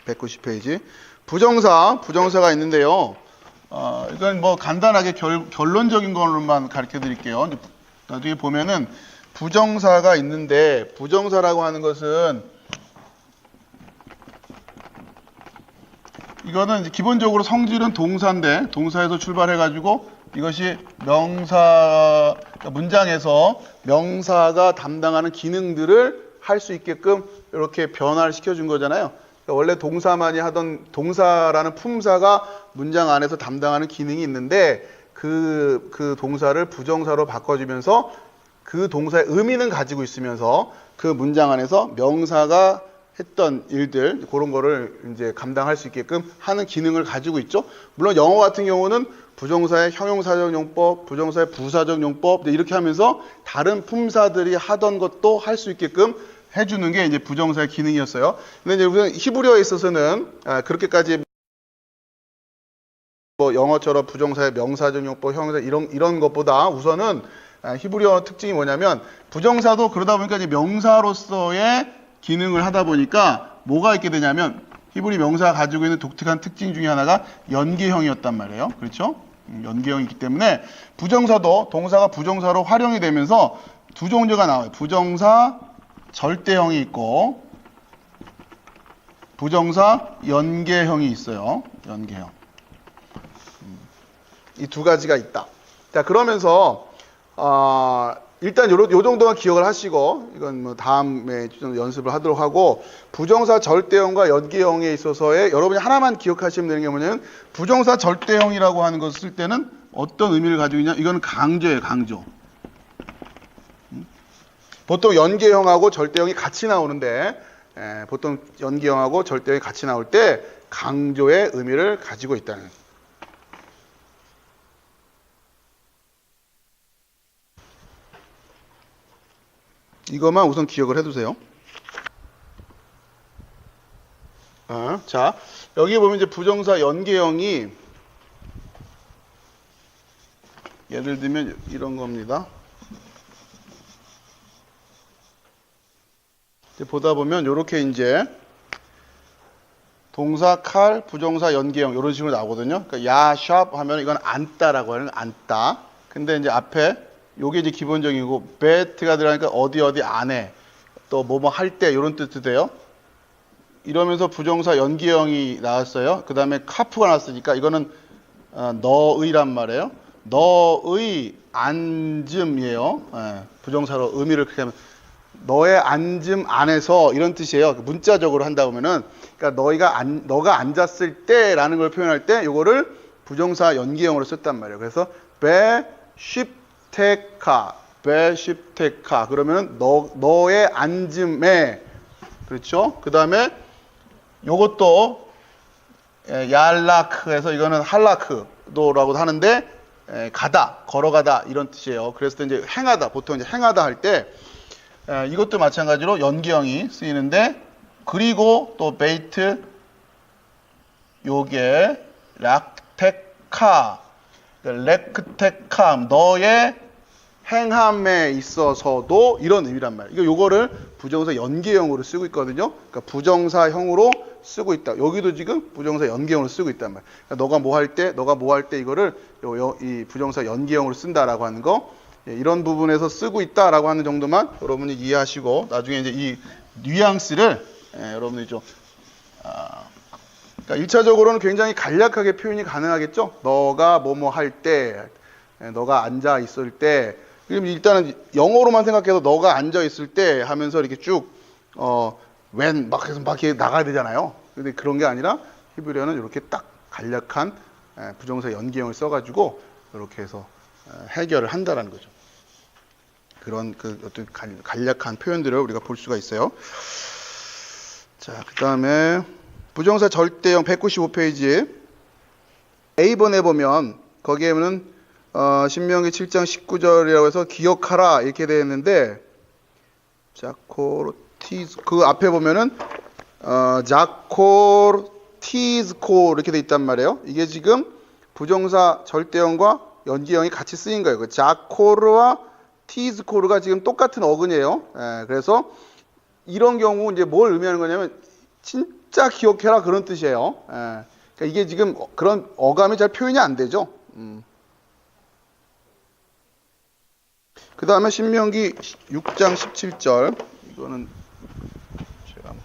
190페이지. 부정사가 있는데요. 이건 뭐 간단하게 결론적인 걸로만 가르쳐 드릴게요. 나중에 보면은 부정사가 있는데, 부정사라고 하는 것은 이거는 이제 기본적으로 성질은 동사인데, 동사에서 출발해가지고 이것이 문장에서 명사가 담당하는 기능들을 할 수 있게끔 이렇게 변화를 시켜준 거잖아요. 그러니까 원래 동사만이 하던 동사라는 품사가 문장 안에서 담당하는 기능이 있는데 그 동사를 부정사로 바꿔주면서 그 동사의 의미는 가지고 있으면서 그 문장 안에서 명사가 했던 일들 그런 거를 이제 감당할 수 있게끔 하는 기능을 가지고 있죠. 물론 영어 같은 경우는 부정사의 형용사적 용법, 부정사의 부사적 용법 이렇게 하면서 다른 품사들이 하던 것도 할 수 있게끔 해주는 게 이제 부정사의 기능이었어요. 근데 이제 우선 히브리어에 있어서는 그렇게까지 뭐 영어처럼 부정사의 명사적 용법, 형용사 이런 것보다 우선은 히브리어 특징이 뭐냐면 부정사도 그러다 보니까 이제 명사로서의 기능을 하다 보니까 뭐가 있게 되냐면 히브리 명사가 가지고 있는 독특한 특징 중에 하나가 연계형이었단 말이에요. 그렇죠? 연계형이 있기 때문에 부정사도 동사가 부정사로 활용이 되면서 두 종류가 나와요. 부정사 절대형이 있고 부정사 연계형이 있어요. 연계형. 이 두 가지가 있다. 자, 그러면서 일단 요 정도만 기억을 하시고 이건 뭐 다음에 좀 연습을 하도록 하고 부정사 절대형과 연계형에 있어서의 여러분이 하나만 기억하시면 되는 게 뭐냐면 부정사 절대형이라고 하는 것을 쓸 때는 어떤 의미를 가지고 있냐? 이거는 강조예요, 강조. 보통 연계형하고 절대형이 같이 나오는데 보통 연계형하고 절대형이 같이 나올 때 강조의 의미를 가지고 있다는. 이것만 우선 기억을 해두세요. 자, 여기 보면 이제 부정사 연계형이 예를 들면 이런 겁니다. 보다 보면 이렇게 이제 동사 칼, 부정사 연계형 이런 식으로 나오거든요. 그러니까 야, 샵 하면 이건 앉다라고 하는 앉다. 근데 이제 앞에 요게 이제 기본적이고 bet가 들어가니까 어디 안에 또 뭐뭐 할 때 이런 뜻도 돼요. 이러면서 부정사 연계형이 나왔어요. 그 다음에 카프가 나왔으니까 이거는 너의란 말이에요. 너의 앉음이에요. 부정사로 의미를 그렇게 하면 너의 앉음 안에서 이런 뜻이에요. 문자적으로 한다 보면은 그러니까 너가 앉았을 때라는 걸 표현할 때 요거를 부정사 연계형으로 썼단 말이에요. 그래서 베쉽테카 그러면 너의 앉음에 그렇죠? 그 다음에 요것도 얄라크에서 이거는 할라크도라고도 하는데 가다, 걸어가다 이런 뜻이에요. 그래서 이제 행하다, 보통 이제 행하다 할 때 이것도 마찬가지로 연계형이 쓰이는데 그리고 또 베이트 요게 락테카 렉테카 너의 행함에 있어서도 이런 의미란 말이에요. 요거를 부정사 연계형으로 쓰고 있거든요. 그러니까 부정사형으로 쓰고 있다. 여기도 지금 부정사 연계형으로 쓰고 있단 말이에요. 그러니까 너가 뭐 할 때 이거를 이 부정사 연계형으로 쓴다라고 하는 거 이런 부분에서 쓰고 있다라고 하는 정도만 여러분이 이해하시고 나중에 이제 이 뉘앙스를 여러분이 좀 그러니까 1차적으로는 굉장히 간략하게 표현이 가능하겠죠. 너가 뭐뭐 할 때, 너가 앉아 있을 때, 그럼 일단은 영어로만 생각해서 너가 앉아 있을 때 하면서 이렇게 쭉 when 막 해서 막 이렇게 나가야 되잖아요. 근데 그런 게 아니라 히브리어는 이렇게 딱 간략한 부정사 연기형을 써가지고 이렇게 해서 해결을 한다라는 거죠. 그런 그 어떤 간략한 표현들을 우리가 볼 수가 있어요. 자, 그 다음에 부정사 절대형 195페이지 A번에 보면 거기에는 신명기 7장 19절이라고 해서 기억하라 이렇게 되어 있는데 자코르티즈 그 앞에 보면은 자코르티즈코 이렇게 되어 있단 말이에요. 이게 지금 부정사 절대형과 연기형이 같이 쓰인 거예요. 그 자코르와 티즈코르가 지금 똑같은 어근이에요. 그래서 이런 경우 이제 뭘 의미하는 거냐면 진짜 기억해라 그런 뜻이에요. 그러니까 이게 지금 그런 어감이 잘 표현이 안 되죠. 그 다음에 신명기 6장 17절 이거는 제가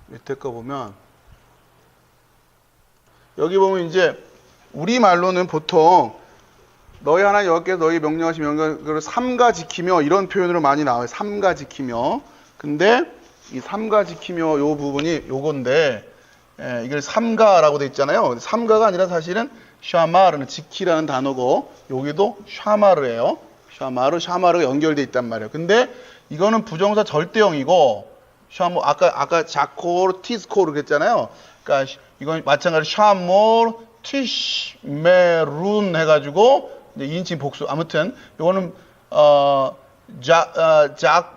밑에 거 보면 여기 보면 이제 우리 말로는 보통 너희 하나님 여호와께서 너희 명령하신 명령을 삼가 지키며 이런 표현으로 많이 나와요. 삼가 지키며. 근데 이 삼가 지키며 요 부분이 요건데 이걸 삼가라고 돼 있잖아요. 삼가가 아니라 사실은 샤마르는 지키라는 단어고 여기도 샤마르예요. 샤마르가 연결돼 있단 말이에요. 근데 이거는 부정사 절대형이고 샤모 아까 자코르 티스코르 그랬잖아요. 그러니까 이건 마찬가지로 샤몰 티시메룬 해가지고 이제 2인칭 복수. 아무튼 이거는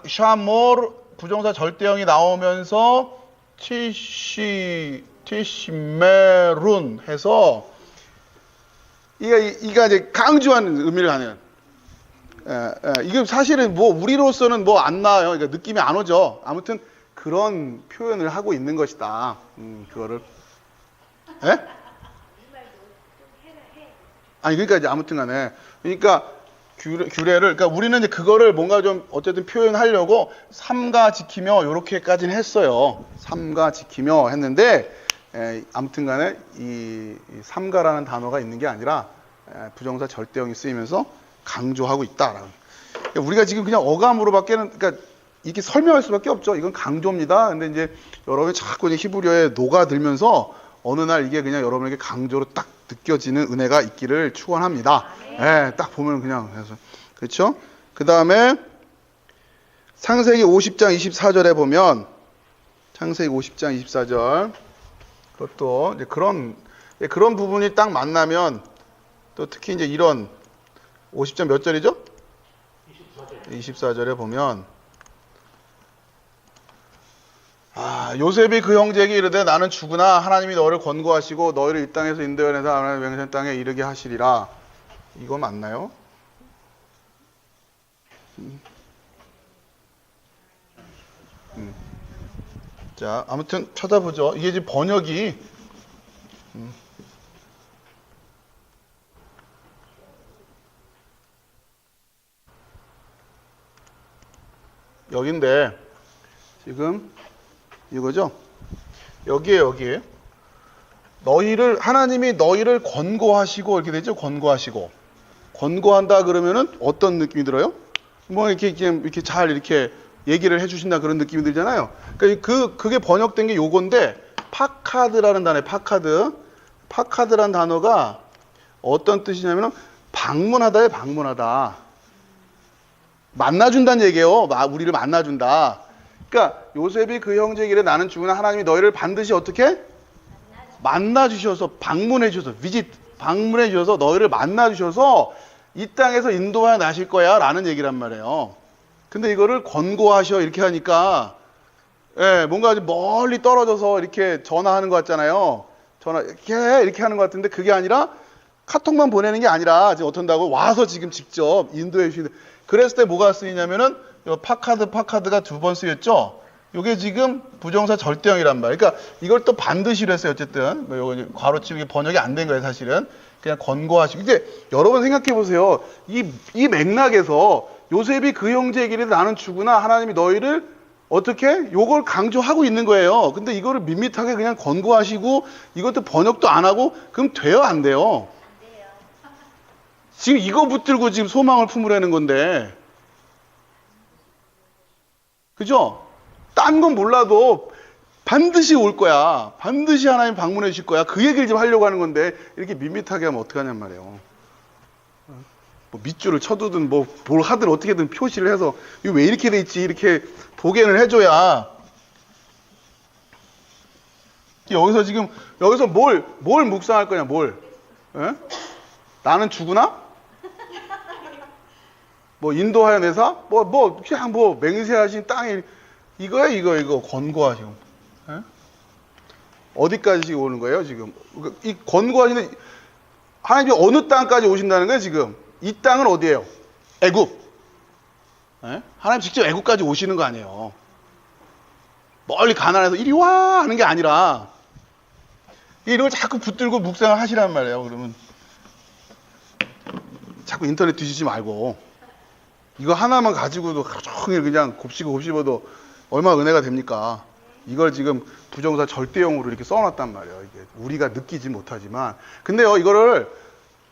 샤몰 부정사 절대형이 나오면서 티시메룬 해서 이가 이제 강조하는 의미를 하는. 이게 사실은 뭐 우리로서는 뭐 안 나와요. 그러니까 느낌이 안 오죠. 아무튼 그런 표현을 하고 있는 것이다. 그거를. 예? 아니 그러니까 이제 아무튼간에 그러니까 규례를 그러니까 우리는 이제 그거를 뭔가 좀 어쨌든 표현하려고 삼가 지키며 요렇게까지는 했어요. 삼가 지키며 했는데 아무튼간에 이 삼가라는 단어가 있는 게 아니라 부정사 절대형이 쓰이면서 강조하고 있다라는. 그러니까 우리가 지금 그냥 어감으로밖에는 그러니까 이렇게 설명할 수밖에 없죠. 이건 강조입니다. 근데 이제 여러분이 자꾸 이제 히브리어에 녹아들면서 어느 날 이게 그냥 여러분에게 강조로 딱 느껴지는 은혜가 있기를 축원합니다. 딱 보면 그냥 해서 그렇죠? 그 다음에 창세기 50장 24절에 보면 창세기 50장 24절 그것도 이제 그런 부분이 딱 만나면 또 특히 이제 이런 50장 몇 절이죠? 24절에 보면 요셉이 그 형제에게 이르되 나는 죽으나 하나님이 너를 권고하시고 너희를 이 땅에서 인도해내서 하나님의 명하신 땅에 이르게 하시리라. 이거 맞나요? 자, 아무튼 찾아보죠. 이게 지금 번역이 여긴데 지금 이거죠? 여기에 하나님이 너희를 권고하시고 이렇게 되죠? 권고한다 그러면은 어떤 느낌이 들어요? 뭐 이렇게 잘 이렇게 얘기를 해주신다 그런 느낌이 들잖아요. 그러니까 그게 번역된 게 요건데 파카드라는 단어예요. 파카드라는 단어가 어떤 뜻이냐면은 방문하다에 방문하다. 만나준다는 얘기예요. 우리를 만나준다. 그러니까 요셉이 그 형제에게 나는 죽으나 하나님이 너희를 반드시 어떻게? 만나주셔서 방문해 주셔서 방문해 주셔서 너희를 만나 주셔서 이 땅에서 인도하여 나실 거야 라는 얘기란 말이에요. 근데 이거를 권고하셔 이렇게 하니까 뭔가 멀리 떨어져서 이렇게 전화하는 것 같잖아요. 이렇게 하는 것 같은데 그게 아니라 카톡만 보내는 게 아니라 지금 어떤다고 와서 지금 직접 인도해 주시는. 그랬을 때 뭐가 쓰이냐면은 파카드가 두 번 쓰였죠. 요게 지금 부정사 절대형이란 말. 그러니까 이걸 또 반드시로 했어요. 어쨌든 뭐 요거 괄호치고 번역이 안 된 거예요. 사실은 그냥 권고하시고. 이제 여러분 생각해 보세요. 이 맥락에서 요셉이 그 형제에게 나는 주구나. 하나님이 너희를 어떻게 요걸 강조하고 있는 거예요. 근데 이거를 밋밋하게 그냥 권고하시고 이것도 번역도 안 하고 그럼 돼요, 안 돼요? 지금 이거 붙들고 지금 소망을 품으라는 건데. 그죠? 딴 건 몰라도 반드시 올 거야. 반드시 하나님 방문해 주실 거야. 그 얘기를 좀 하려고 하는 건데 이렇게 밋밋하게 하면 어떡하냔 말이에요. 뭐 밑줄을 쳐두든 뭐 뭘 하든 어떻게든 표시를 해서 이거 왜 이렇게 돼 있지? 이렇게 도견을 해줘야. 여기서 지금 여기서 뭘 묵상할 거냐? 뭘? 에? 나는 죽으나? 뭐 인도하여 내사? 그냥 맹세하신 땅에 이거야 이거 권고하시고. 에? 어디까지 오는 거예요 지금? 이 권고하시는 하나님이 어느 땅까지 오신다는 거예요 지금? 이 땅은 어디예요? 애굽. 에? 하나님 직접 애굽까지 오시는 거 아니에요. 멀리 가나안에서 이리 와 하는 게 아니라 이런 걸 자꾸 붙들고 묵상을 하시란 말이에요. 그러면 자꾸 인터넷 뒤지지 말고 이거 하나만 가지고도 하루 종일 그냥 곱씹어도 얼마나 은혜가 됩니까? 이걸 지금 부정사 절대형으로 이렇게 써놨단 말이에요. 이게 우리가 느끼지 못하지만. 근데요, 이거를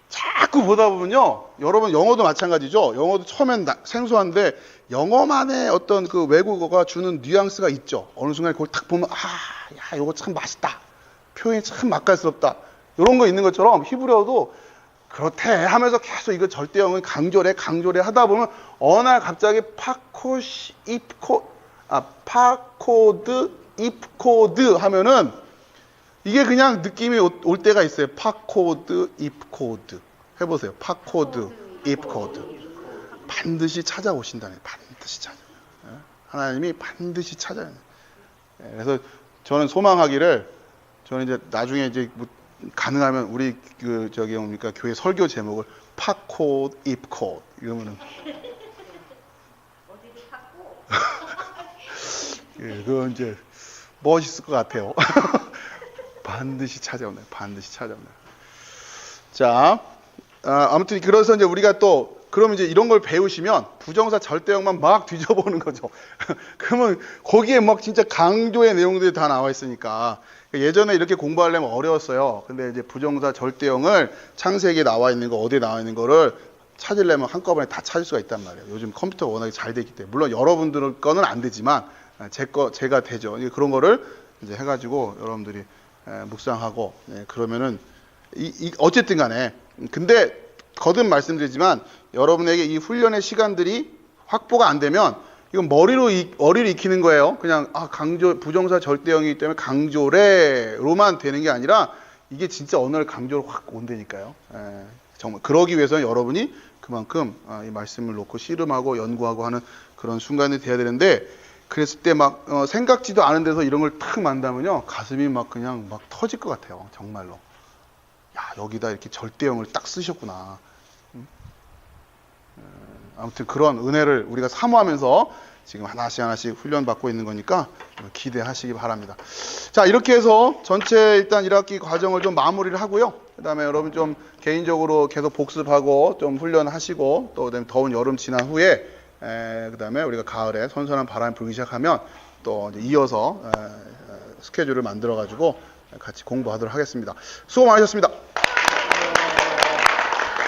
자꾸 보다 보면요, 여러분 영어도 마찬가지죠. 영어도 처음엔 생소한데 영어만의 어떤 그 외국어가 주는 뉘앙스가 있죠. 어느 순간 그걸 딱 보면 야, 이거 참 맛있다. 표현이 참 맛깔스럽다. 이런 거 있는 것처럼 히브리어도 그렇대 하면서 계속 이거 절대형은 강조래 하다 보면 어느 날 갑자기 파코드 입코드 하면은 이게 그냥 느낌이 올 때가 있어요. 파코드 입코드 해보세요. 파코드 입코드 반드시 찾아오신다네. 반드시 찾아. 하나님이 반드시 찾아요. 그래서 저는 소망하기를 저는 이제 나중에 이제 뭐 가능하면 우리 뭡니까 교회 설교 제목을 팝코드 입코드 이러면은 예, 그건 이제 멋있을 것 같아요. 반드시 찾아온다. 반드시 찾아온다. 자, 아무튼 그래서 이제 우리가 또 그러면 이제 이런 걸 배우시면 부정사 절대형만 막 뒤져보는 거죠. 그러면 거기에 막 진짜 강조의 내용들이 다 나와 있으니까. 예전에 이렇게 공부하려면 어려웠어요. 근데 이제 부정사 절대형을 창세기에 나와 있는 거, 어디에 나와 있는 거를 찾으려면 한꺼번에 다 찾을 수가 있단 말이에요. 요즘 컴퓨터가 워낙에 잘 돼 있기 때문에. 물론 여러분들 거는 안 되지만, 제가 되죠. 그런 거를 이제 해가지고 여러분들이 묵상하고, 그러면은, 어쨌든 간에. 근데 거듭 말씀드리지만, 여러분에게 이 훈련의 시간들이 확보가 안 되면, 이건 머리를 익히는 거예요. 그냥 부정사 절대형이기 때문에 강조래로만 되는 게 아니라 이게 진짜 어느 날 강조로 확 온다니까요. 정말 그러기 위해서는 여러분이 그만큼 이 말씀을 놓고 씨름하고 연구하고 하는 그런 순간이 돼야 되는데 그랬을 때 막 생각지도 않은 데서 이런 걸 탁 만나면요 가슴이 막 그냥 막 터질 것 같아요. 정말로. 야 여기다 이렇게 절대형을 딱 쓰셨구나. 아무튼 그런 은혜를 우리가 사모하면서 지금 하나씩 훈련받고 있는 거니까 기대하시기 바랍니다. 자, 이렇게 해서 전체 일단 1학기 과정을 좀 마무리를 하고요. 그 다음에 여러분 좀 개인적으로 계속 복습하고 좀 훈련하시고 또 그다음에 더운 여름 지난 후에 그 다음에 우리가 가을에 선선한 바람이 불기 시작하면 또 이제 이어서 스케줄을 만들어 가지고 같이 공부하도록 하겠습니다. 수고 많으셨습니다.